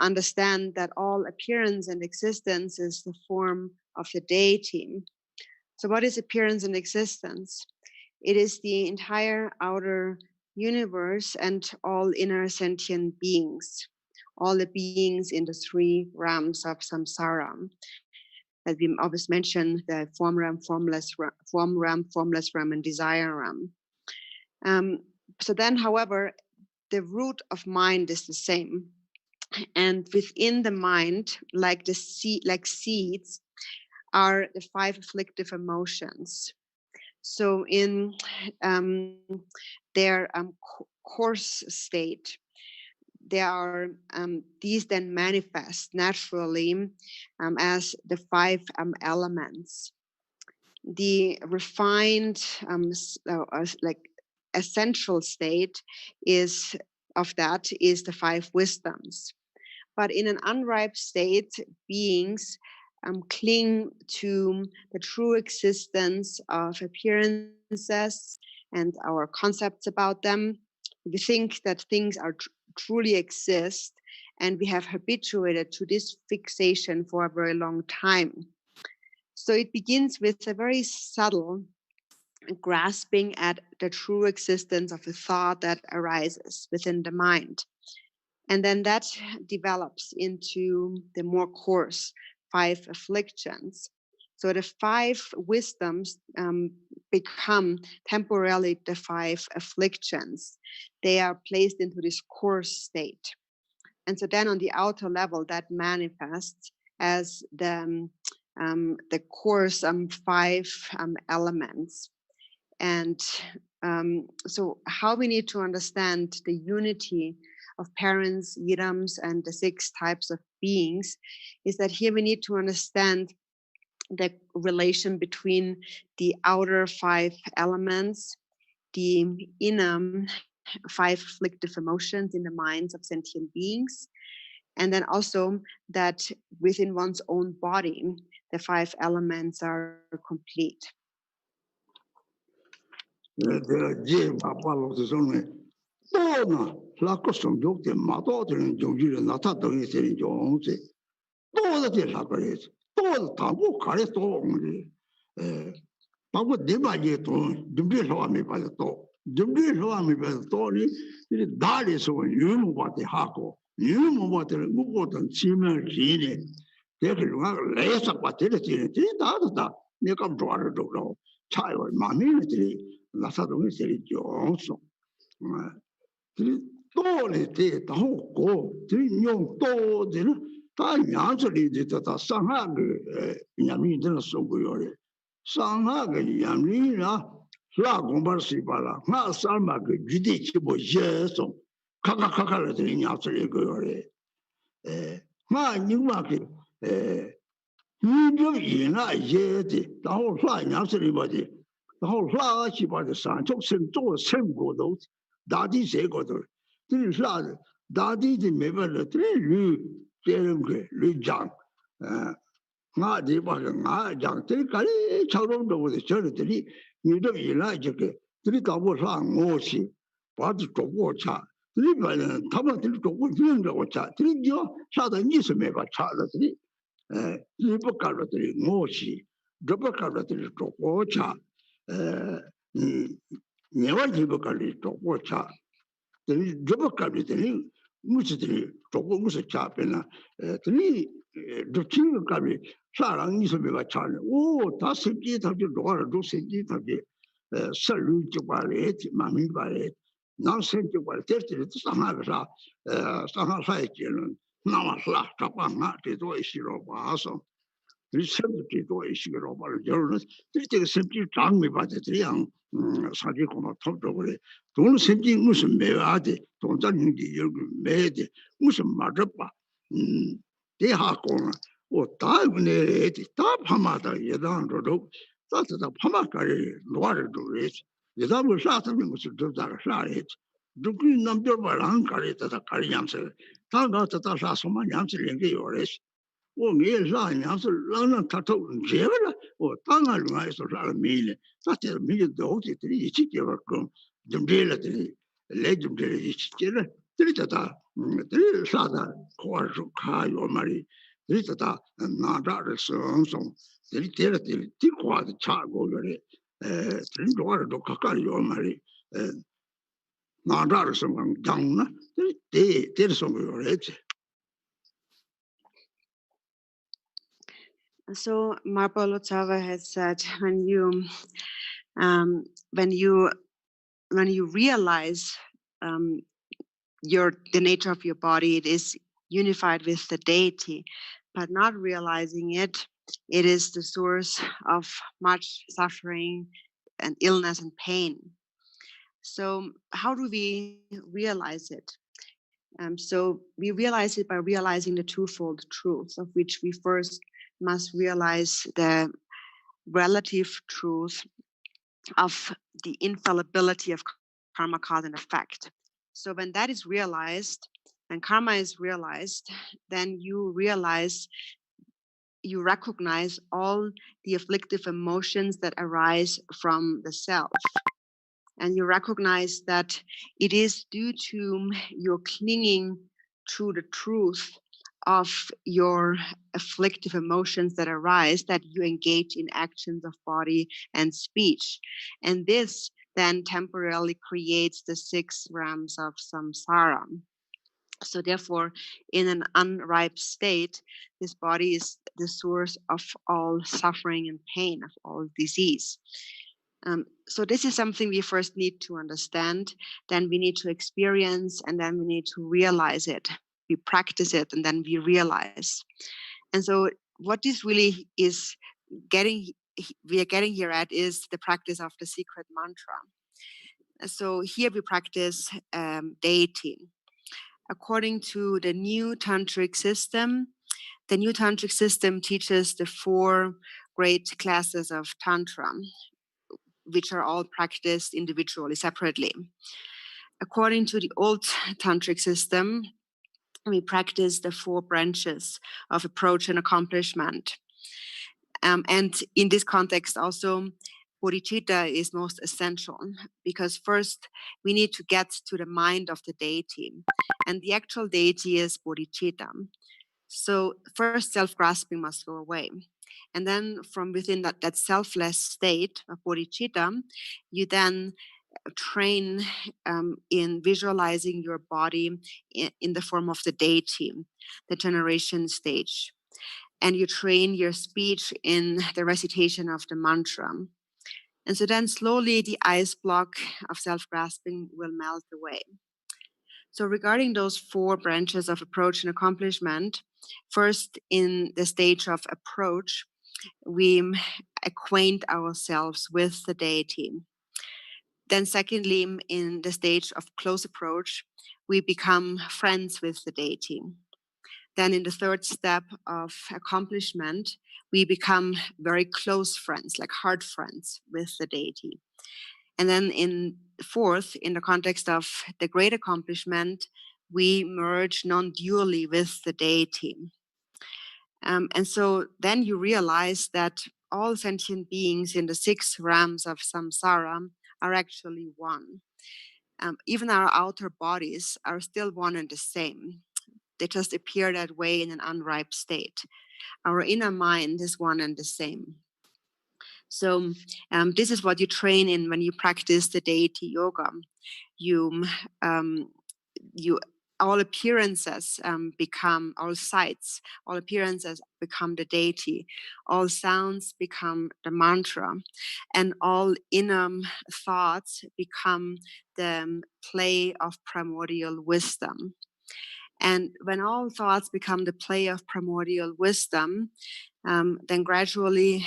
understand that all appearance and existence is the form of the deity. So what is appearance and existence? It is the entire outer universe and all inner sentient beings, all the beings in the 3 realms of samsara. That we always mention the form realm, formless realm, and desire realm. So then, however, the root of mind is the same. And within the mind, like seeds, are the 5 afflictive emotions. So in their coarse state, there are these then manifest naturally as the 5 elements. The refined like essential state is the 5 wisdoms. But in an unripe state, beings cling to the true existence of appearances and our concepts about them. We think that things are truly exist, and we have habituated to this fixation for a very long time. So it begins with a very subtle grasping at the true existence of a thought that arises within the mind. And then that develops into the more coarse 5 afflictions. So the 5 wisdoms become temporarily the 5 afflictions. They are placed into this coarse state. And so then on the outer level, that manifests as the coarse 5 elements. And so how we need to understand the unity of parents, yidams, and the 6 types of beings, is that here we need to understand the relation between the outer 5 elements, the inner 5 afflictive emotions in the minds of sentient beings, and then also that within one's own body, the 5 elements are complete. So Marpa Lotava has said, um, when you realize the nature of your body, it is unified with the deity, but not realizing it, it is the source of much suffering and illness and pain. So how do we realize it? So we realize it by realizing the twofold truth, of which we first must realize the relative truth of the infallibility of karma, cause, and effect. So when that is realized, when karma is realized, then you recognize all the afflictive emotions that arise from the self. And you recognize that it is due to your clinging to the truth of your afflictive emotions that arise that you engage in actions of body and speech. And this then temporarily creates the 6 realms of samsara. So therefore, in an unripe state, this body is the source of all suffering and pain, of all disease. So this is something we first need to understand, then we need to experience, and then we need to realize it. We practice it, and then we realize. And so what this really is we are getting here at is the practice of the secret mantra. So here we practice deity. according to the new Tantric System, the new Tantric System teaches the 4 great classes of Tantra, which are all practiced individually, separately. According to the old Tantric System, we practice the 4 branches of approach and accomplishment. And in this context also, bodhicitta is most essential, because first we need to get to the mind of the deity, and the actual deity is bodhicitta. So first self-grasping must go away. And then from within that selfless state of bodhicitta, you then train in visualizing your body in the form of the deity, the generation stage. And you train your speech in the recitation of the mantra. And so then slowly the ice block of self-grasping will melt away. So regarding those 4 branches of approach and accomplishment, first in the stage of approach, we acquaint ourselves with the deity. Then secondly, in the stage of close approach, we become friends with the deity. Then in the third step of accomplishment, we become very close friends, like heart friends with the deity. And then in fourth, in the context of the great accomplishment, we merge non-dually with the deity. And so then you realize that all sentient beings in the 6 realms of samsara are actually one. Even our outer bodies are still one and the same. They just appear that way in an unripe state. Our inner mind is one and the same. So this is what you train in when you practice the deity yoga. You all appearances become, all sights, all appearances become the deity, all sounds become the mantra, and all inner thoughts become the play of primordial wisdom. And when all thoughts become the play of primordial wisdom, then gradually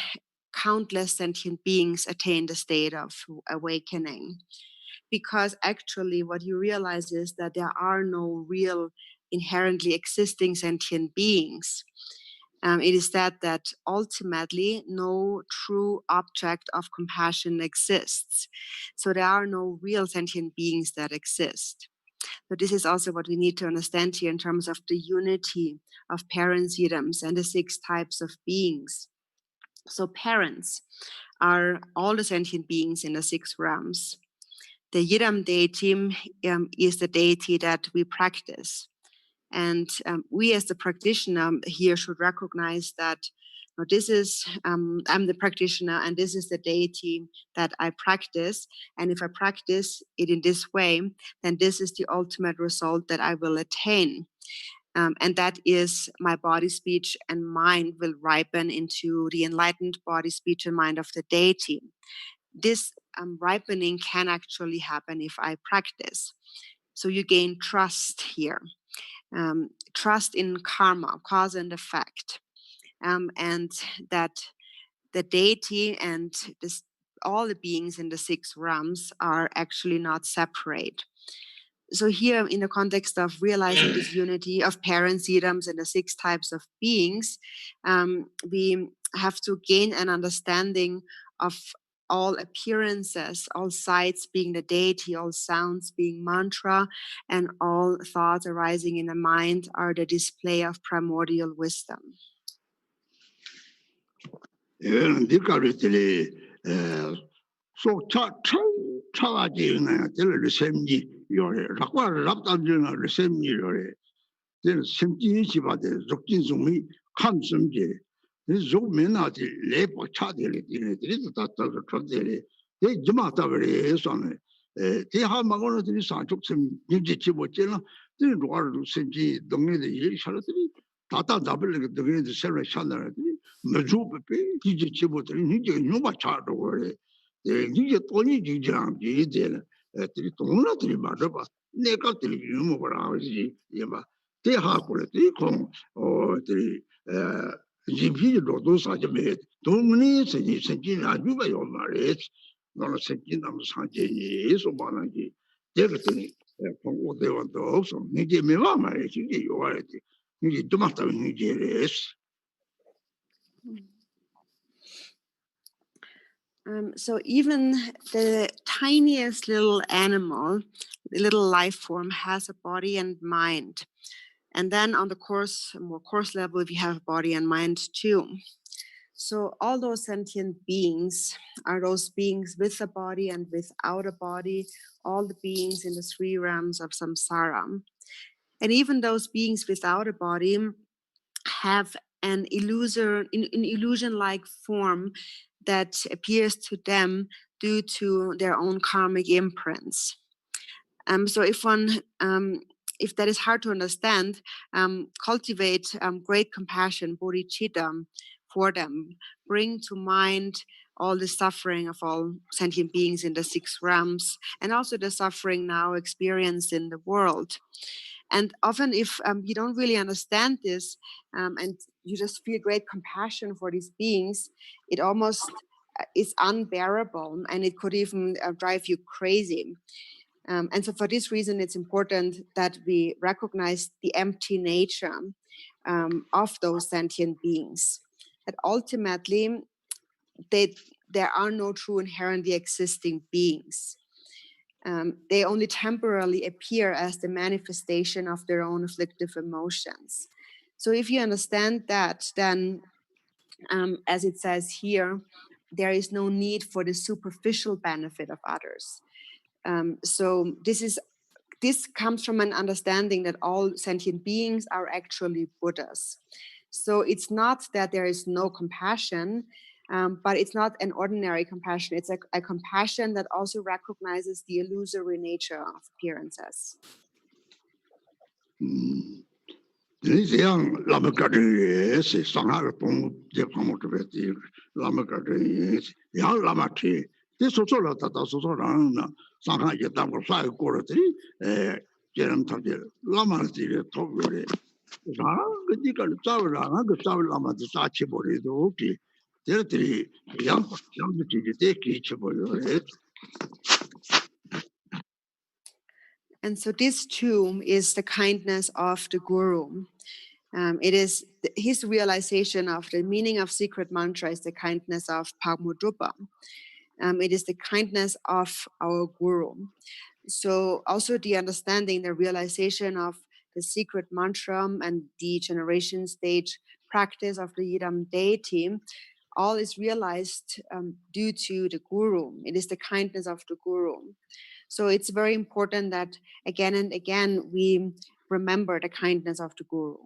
countless sentient beings attain the state of awakening. Because actually what you realize is that there are no real inherently existing sentient beings. It is that ultimately no true object of compassion exists. So there are no real sentient beings that exist. So this is also what we need to understand here in terms of the unity of parents, yidams, and the 6 types of beings. So parents are all the sentient beings in the 6 realms. The Yidam deity is the deity that we practice. And we as the practitioner here should recognize that this is, I'm the practitioner and this is the deity that I practice. And if I practice it in this way, then this is the ultimate result that I will attain. And that is my body, speech, and mind will ripen into the enlightened body, speech, and mind of the deity. This ripening can actually happen if I practice. So you gain trust here, trust in karma, cause and effect, and that the deity and all the beings in the 6 realms are actually not separate. So here in the context of realizing this unity of parents, yidams, and the 6 types of beings, we have to gain an understanding of all appearances, all sights being the deity, all sounds being mantra, and all thoughts arising in the mind are the display of primordial wisdom. So 차가지는 될 셈지 요래 rakwa rap담주는 셈지 요래 될 셈지 지바데 적진송이 감심지 조면하지 레포 차들이 되는 다다도 저들이 대 지마다버리 해서는 대하마고는 들이 산족심 인지 지보잖아 들 로아로 셈지 동네의 일 사람들이 다다다버리 동네의 세를 찾아라들이 머주베 기지 지보들이 이제 누가 차도 그래 이게 돈이 지장 이제는 들이 돈나들이 말아봐 내가 들이 유머라 하지 이마 대하고를 공 들이 지비로도 사지메 돈이 생긴 아주가 요 말에 너는 생긴 남은 상제니 소반하기 되거든요 공부대원도 없어. 이제 매만 말이지 이게 요아래지. 이제 좀 왔다 이제 레스. So even the tiniest little animal, the little life form, has a body and mind. And then on the more coarse level, we have body and mind too. So all those sentient beings are those beings with a body and without a body, all the beings in the 3 realms of samsara. And even those beings without a body have an illusion-like form that appears to them due to their own karmic imprints. So if that is hard to understand, cultivate great compassion, bodhicitta, for them. Bring to mind all the suffering of all sentient beings in the 6 realms, and also the suffering now experienced in the world. And often if you don't really understand this, and you just feel great compassion for these beings, it almost is unbearable, and it could even drive you crazy. And so for this reason, it's important that we recognize the empty nature of those sentient beings. That ultimately, there are no true inherently existing beings. They only temporarily appear as the manifestation of their own afflictive emotions. So if you understand that, then as it says here, there is no need for the superficial benefit of others. So this comes from an understanding that all sentient beings are actually Buddhas. So it's not that there is no compassion, but it's not an ordinary compassion. It's a compassion that also recognizes the illusory nature of appearances. 你这样那么个人也是上海的东这方面这边的，那么个人也是，然后那么去，你说错了，他到说错了呢，上海也当过帅过了这里，这样他的那么这里头过的，啥个你个找了那个找那么的啥起不的都 OK， 这里样的这里得给起不了。And so this too is the kindness of the Guru. It is his realization of the meaning of secret mantra is the kindness of Pagmudrupa. It is the kindness of our Guru. So also the understanding, the realization of the secret mantra and the generation stage practice of the Yidam deity, all is realized due to the Guru. It is the kindness of the Guru. So it's very important that again and again we remember the kindness of the Guru.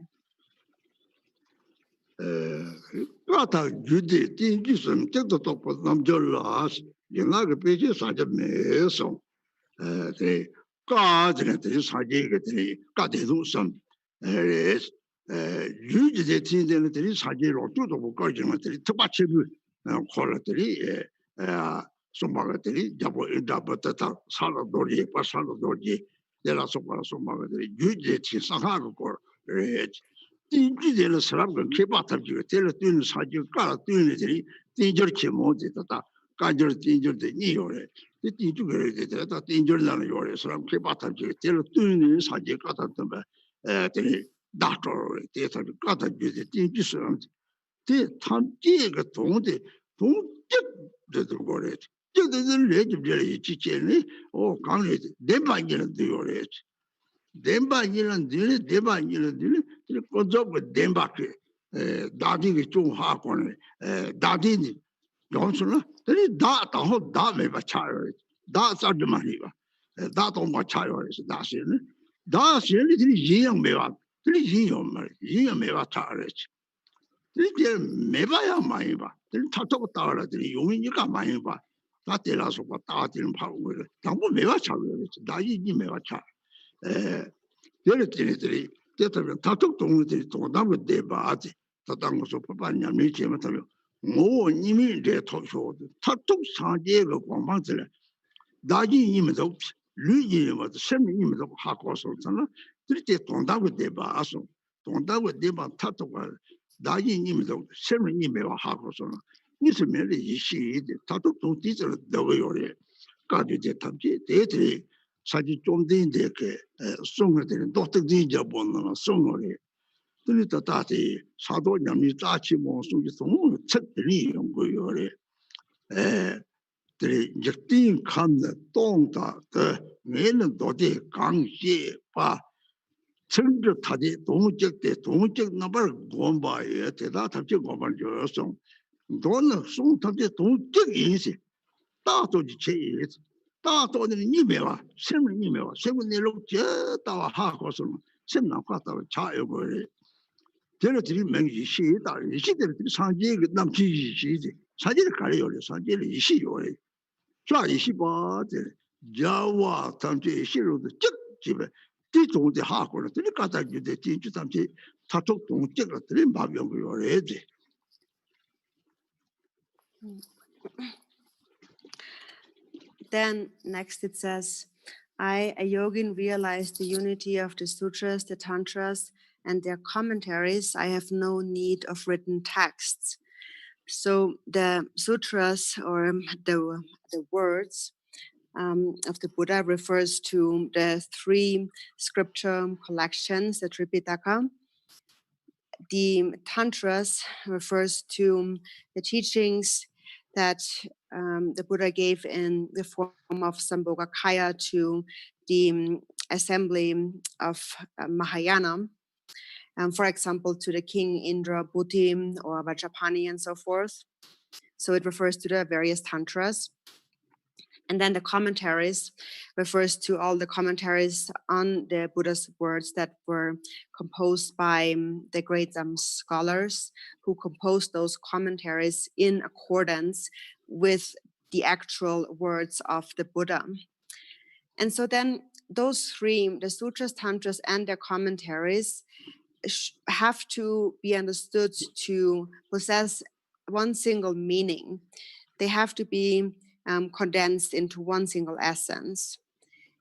Kata jude tingisum tekto topo namjolas yenaga peje saja meso te kaadne te saje ke te kadedu sam jude de tinde te saje ro to to ko jema te tabachebu kola te somaga te jabo indabata sala dori pasalo dori de la somaga te jude ti sahaga ko tingideler salam ga kebatar jiga tele tun saji kala tunetri tinjor chemo de ta kajor tinjor de ni yore de tinju gere de ta tinjor na yore salam kebatar jiga tele tun saji kata tambe te doctor de ta kata jiga tinju salam te tam ji ga dong de gore de le de ji chene o kan le de ba ji de yore Demba-Yilan dili, Demba-Yilan dili, Kozob Dembaki, Dadi Chung Hakon, Dadi Johnson, Da Taho Da Meva Chiro, Da Sadmaniva, Da Toma Chiro is Dasin, Da Sin, Ying Meva, Ying Meva Charis. Meva Maiva, Tato Tara, Yunika Maiva, Tatilas of Tatin Power, Tamu Meva Charis, Dadi Meva Char. Deletri, Tetra, Tato Tongi, Todamu de Bati, Tatango Sopapania, Michimatano, more Nimi de Tosho, Tato San Diego, Guamanzela, Daji Imido, Luigi was 7 image of Hakosotana, Trite Tondamu de Baso, Tondamu de Tato, Daji Imido, 7 image of Hakosona. This merely she, Tato Tontis, the way or Gadu de Tabi, Tetri. 사지 좀 된데 그 송어들은 독특진 잡고는 송어리 그러니까 다시 사도님이 다시 뭐 속이 송 책들이 연구요래 에 들이 적딘 칸의 동다 그 내는 도대 강시 봐 정적 타지 동적 때 동적 나발 공부해 대다 답지 공부를 줘서 너는 송 답지 동적 인식 다도지 제일 다도는 이메와 세문 이메와 세문 내로 제다와 하고서 세문 갖다가 자요거래 제들이 명시 시다 시들이 상지 남지시지 사지를 가려요 사지를 이시요래 자 이시바데 자와 담지 시로도 적집에 뒤동대 하고는 들이 갖다 주대 진주 담지 타톡 동적을 들이 마병요래지 Then next it says, I, a yogin, realized the unity of the sutras, the tantras, and their commentaries. I have no need of written texts. So the sutras, or the words of the Buddha, refers to the 3 scripture collections, the Tripitaka. The tantras refers to the teachings that the Buddha gave in the form of Sambhogakaya to the assembly of Mahayana, for example, to the king Indra, Bhuti, or Vajrapani, and so forth. So it refers to the various tantras. And then the commentaries refers to all the commentaries on the Buddha's words that were composed by the great scholars who composed those commentaries in accordance with the actual words of the Buddha. And so then those 3, the sutras, tantras, and their commentaries have to be understood to possess one single meaning. They have to be condensed into one single essence.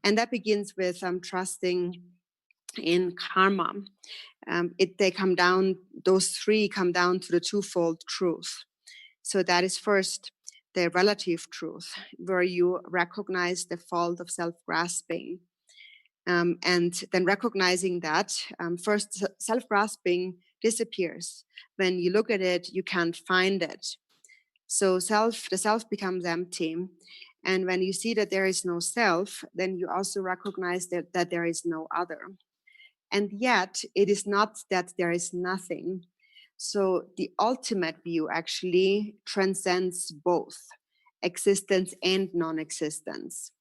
And that begins with trusting in karma. Those 3 come down to the twofold truth. So that is first the relative truth, where you recognize the fault of self-grasping. And then recognizing that first self-grasping disappears. When you look at it, you can't find it. So the self becomes empty. And when you see that there is no self, then you also recognize that there is no other. And yet it is not that there is nothing. So the ultimate view actually transcends both existence and non-existence.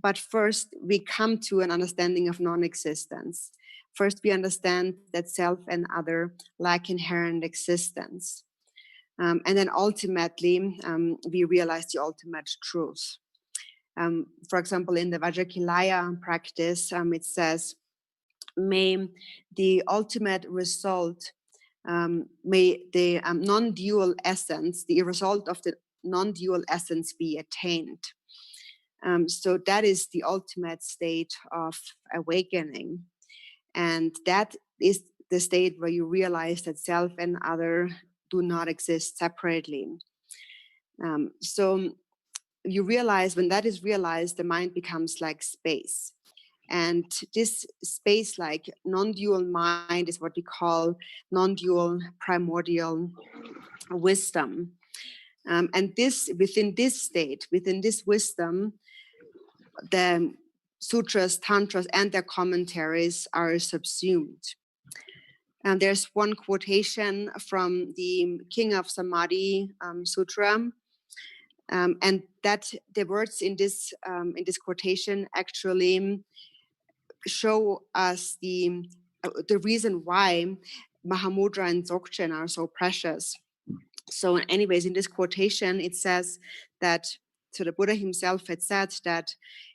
But first we come to an understanding of non-existence. First we understand that self and other lack inherent existence. And then ultimately, we realize the ultimate truth. For example, in the Vajrakilaya practice, it says, may the ultimate result, may the non-dual essence, the result of the non-dual essence be attained. So that is the ultimate state of awakening. And that is the state where you realize that self and other do not exist separately. So you realize, when that is realized, the mind becomes like space. And this space-like non-dual mind is what we call non-dual primordial wisdom. And within this state, within this wisdom, the sutras, tantras, and their commentaries are subsumed. And there's one quotation from the King of Samadhi Sutra, and that the words in this quotation actually show us the reason why Mahamudra and Dzogchen are so precious. So anyways, in this quotation, it says that, so the Buddha himself had said that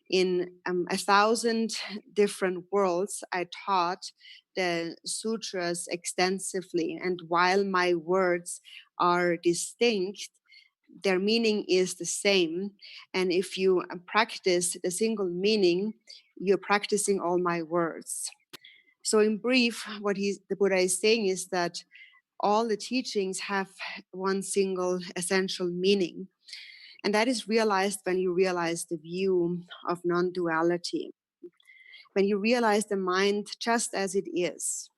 in 1,000 different worlds, I taught the sutras extensively. And while my words are distinct, their meaning is the same. And if you practice the single meaning, you're practicing all my words. So in brief, what the Buddha is saying is that all the teachings have one single essential meaning. And that is realized when you realize the view of non-duality. when you realize the mind just as it is.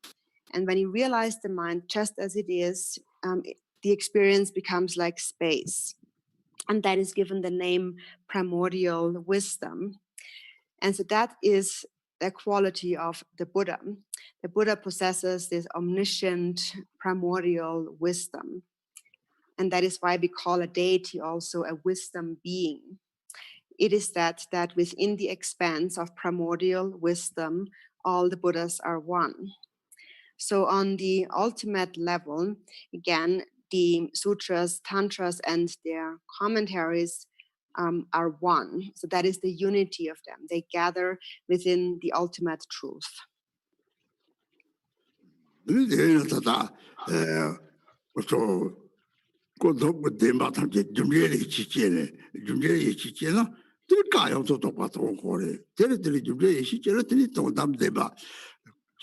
And when you realize the mind just as it is, the experience becomes like space. And that is given the name Primordial Wisdom. And so that is the quality of the Buddha. The Buddha possesses this omniscient primordial wisdom. And that is why we call a deity also a wisdom being. It is that within the expanse of primordial wisdom, all the Buddhas are one. So on the ultimate level, again, the sutras, tantras, and their commentaries are one. So that is the unity of them. They gather within the ultimate truth.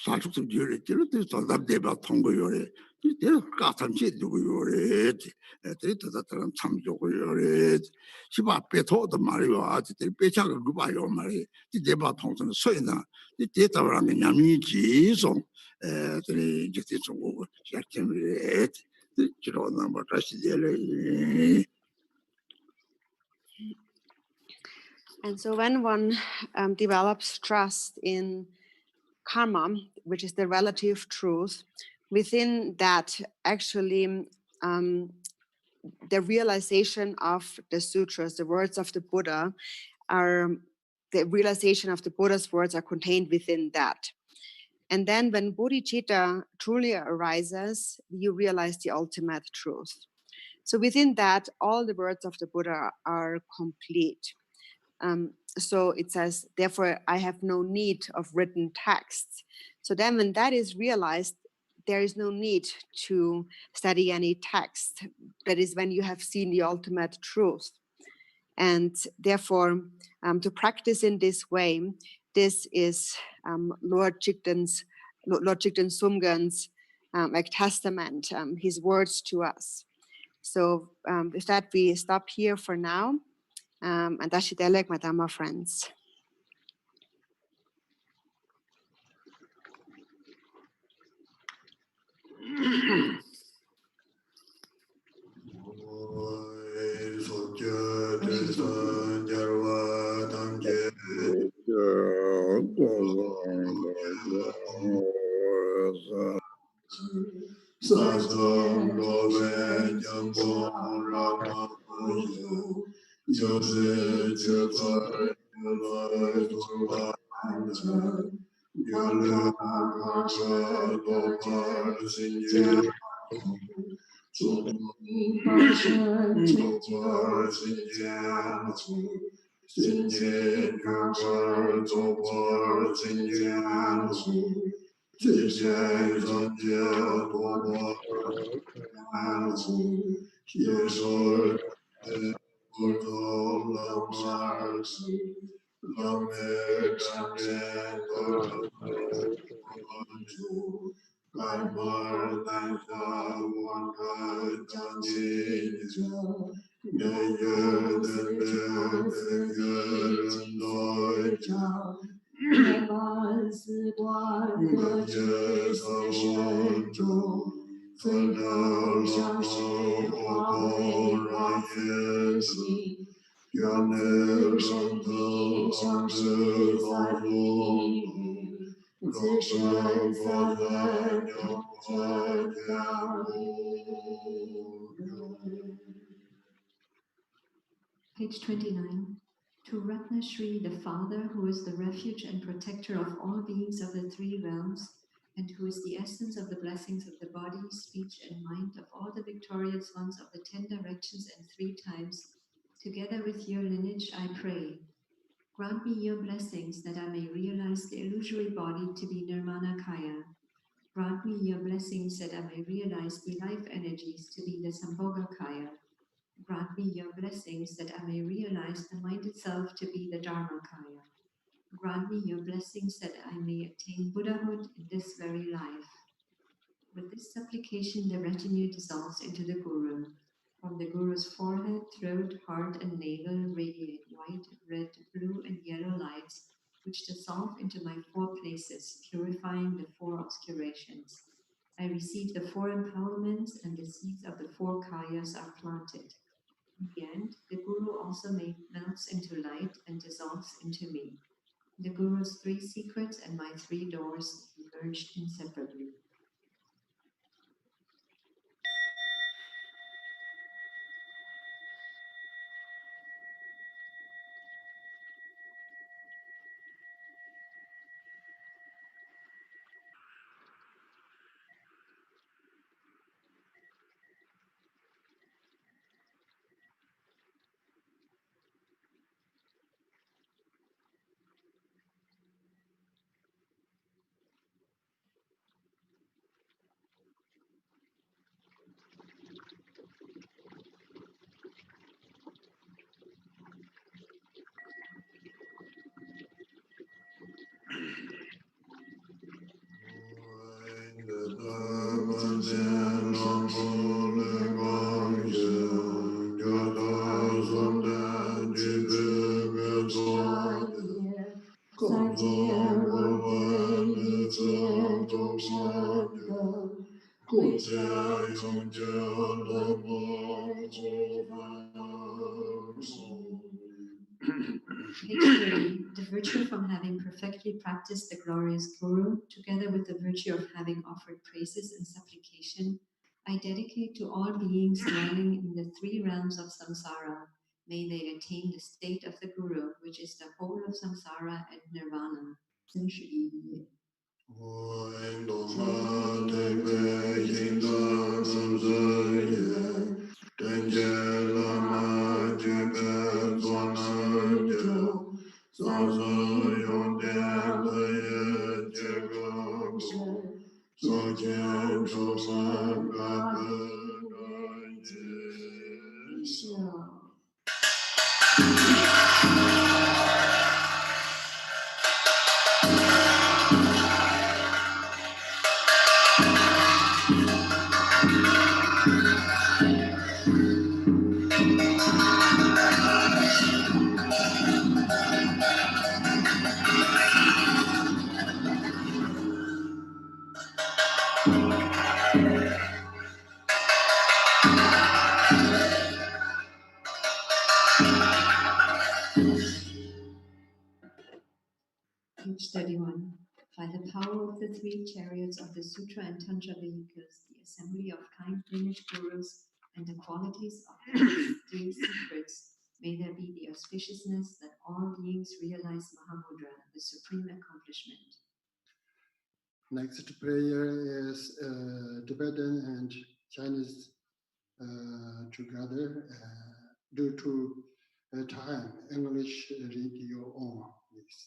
사축도 요래 저렇게 정답대바 통고 요래 이때 가탐치 누구 요래 데이터 다들 참조고 요래 집 앞에 도도 말이요 아직 배차가 그 봐요 말이 대바 통선 소이나 이 데이터라는 냠이 지송 들이 이제 중국 시작점이 지로나 뭐 다시 되래. And so when one develops trust in karma, which is the relative truth, within that actually the realization of the sutras, the words of the Buddha, the realization of the Buddha's words are contained within that. And then when bodhicitta truly arises, you realize the ultimate truth. So within that, all the words of the Buddha are complete. So it says, therefore, I have no need of written texts. So then when that is realized, there is no need to study any text. That is when you have seen the ultimate truth. And therefore, to practice in this way, this is Lord Jigten Sumgön's testament, his words to us. So with that, we stop here for now. And Dashidelek, my Dharma friends. Page 29. To Ratna Shri, the Father, who is the refuge and protector of all beings of the three realms, and who is the essence of the blessings of the body, speech, and mind of all the victorious ones of the 10 directions and 3 times, together with your lineage, I pray. Grant me your blessings that I may realize the illusory body to be Nirmana Kaya. Grant me your blessings that I may realize the life energies to be the Sambhoga Kaya. Grant me your blessings that I may realize the mind itself to be the Dharma Kaya. Grant me your blessings that I may attain Buddhahood in this very life. With this supplication, the retinue dissolves into the Guru. From the Guru's forehead, throat, heart, and navel radiate white, red, blue, and yellow lights, which dissolve into my 4 places, purifying the 4 obscurations. I receive the 4 empowerments, and the seeds of the 4 kayas are planted. In the end, the Guru also melts into light and dissolves into me. The Guru's 3 secrets and my 3 doors emerged inseparably. The virtue from having perfectly practiced the glorious Guru, together with the virtue of having offered praises and supplication, I dedicate to all beings dwelling in the 3 realms of samsara. May they attain the state of the Guru, which is the whole of samsara and nirvana. Page 31. By the power of the 3 chariots of the Sutra and Tantra vehicles, the assembly of kind lineage gurus, and the qualities of the 3 secrets, may there be the auspiciousness that all beings realize Mahamudra, the supreme accomplishment. Next prayer is Tibetan and Chinese together. Due to time, English read your own, please.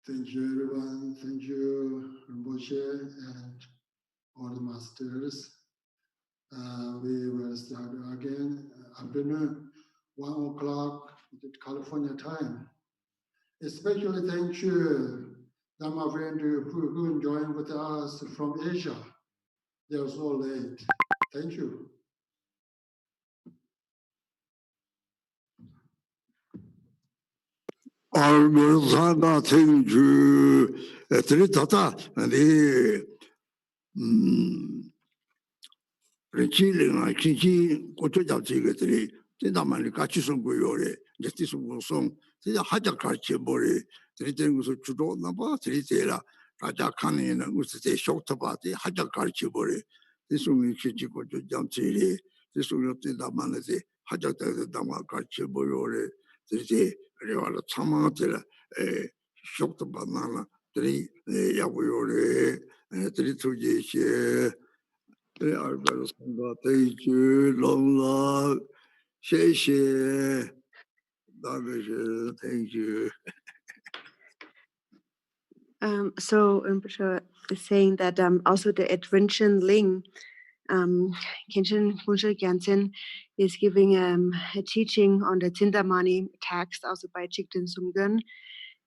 Thank you, everyone. Thank you, Rinpoche and all the masters. We will start again afternoon, 1 o'clock California time. Especially thank you, Dharma friend who joined with us from Asia. They are so late. Thank you. 얼굴사가 생주 들이다다 네 레치링아 키키 고쳐잡지게들이 진짜 많이 같이 선고요래 이제 선고송 진짜 하자 같이 버리 들이대는 것을 주로 나봐 들이대라 가자 칸에는 무슨 쇼트바디 하자 같이 버리 이송이 키키 고쳐잡지리 이송이 때다 만나지 하자 때다 같이 버려래 들이대 그래와라 참아들 쇼트 바나나 들이 야고요래 들이 투지시 알바로 선거 대주 롱라谢谢 thank you. So Rinpoche is saying that also the Adventure Ling Kenshin Bunche Gyaltsen is giving a teaching on the Tindamani text, also by Chikden Sumgun.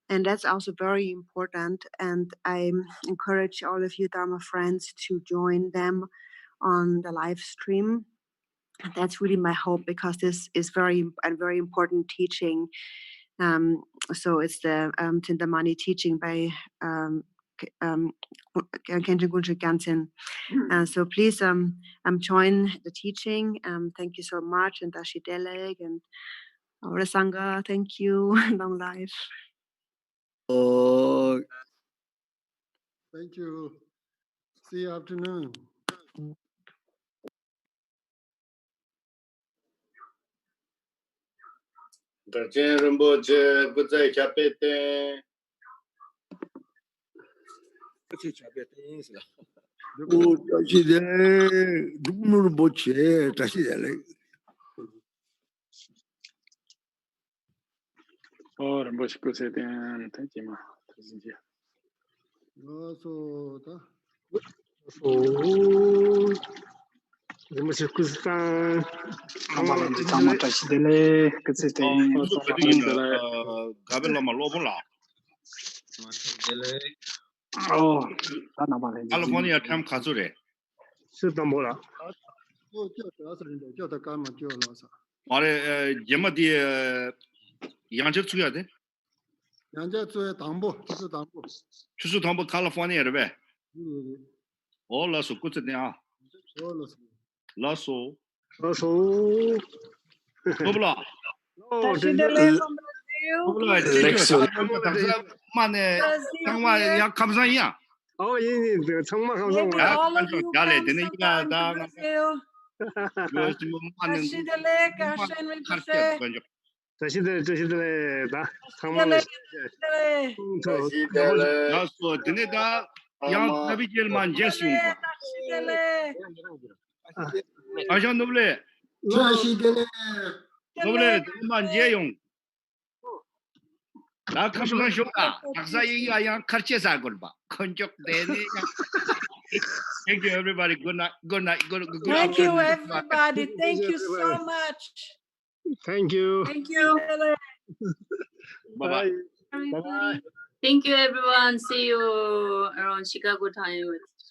And that's also very important. And I encourage all of you Dharma friends to join them on the live stream. That's really my hope, because this is very important teaching. So it's the Tindamani teaching by Kenshin Bunche Gyaltsen. So please join the teaching. Thank you so much. And Dashi Deleg and our Sangha, thank you. Long life. Oh, Thank you. See you afternoon. Darchen Rinpoche, Guzai Chapete. oh, 다시 돼. 누구는 못해. 다시 돼. Rinpoche Kutse Den, thank you, Ma. Rinpoche Kutse Dan, Tama Tashi Dele, Kutse Den, Gabella Malobola. Oh, California Tam Kazure. Sutambola. Mare Yamadi Yanjak Tuyade. 양자초의 당보, 주수 당보. Chusu Tambo, California, Rebe. All Lasso Kutania. Lasso. Nobla. Mane, Tangwa Kamzaya. Oh, you need the Tangma 나 감성 쇼가 박사이가 양 카르체사 걸봐 건적 내니 Thank you everybody. Good night. Good night. Good Thank you everybody. Thank you so much. Thank you. Thank you. Bye-bye. Everybody. Thank you, everyone. See you around Chicago time.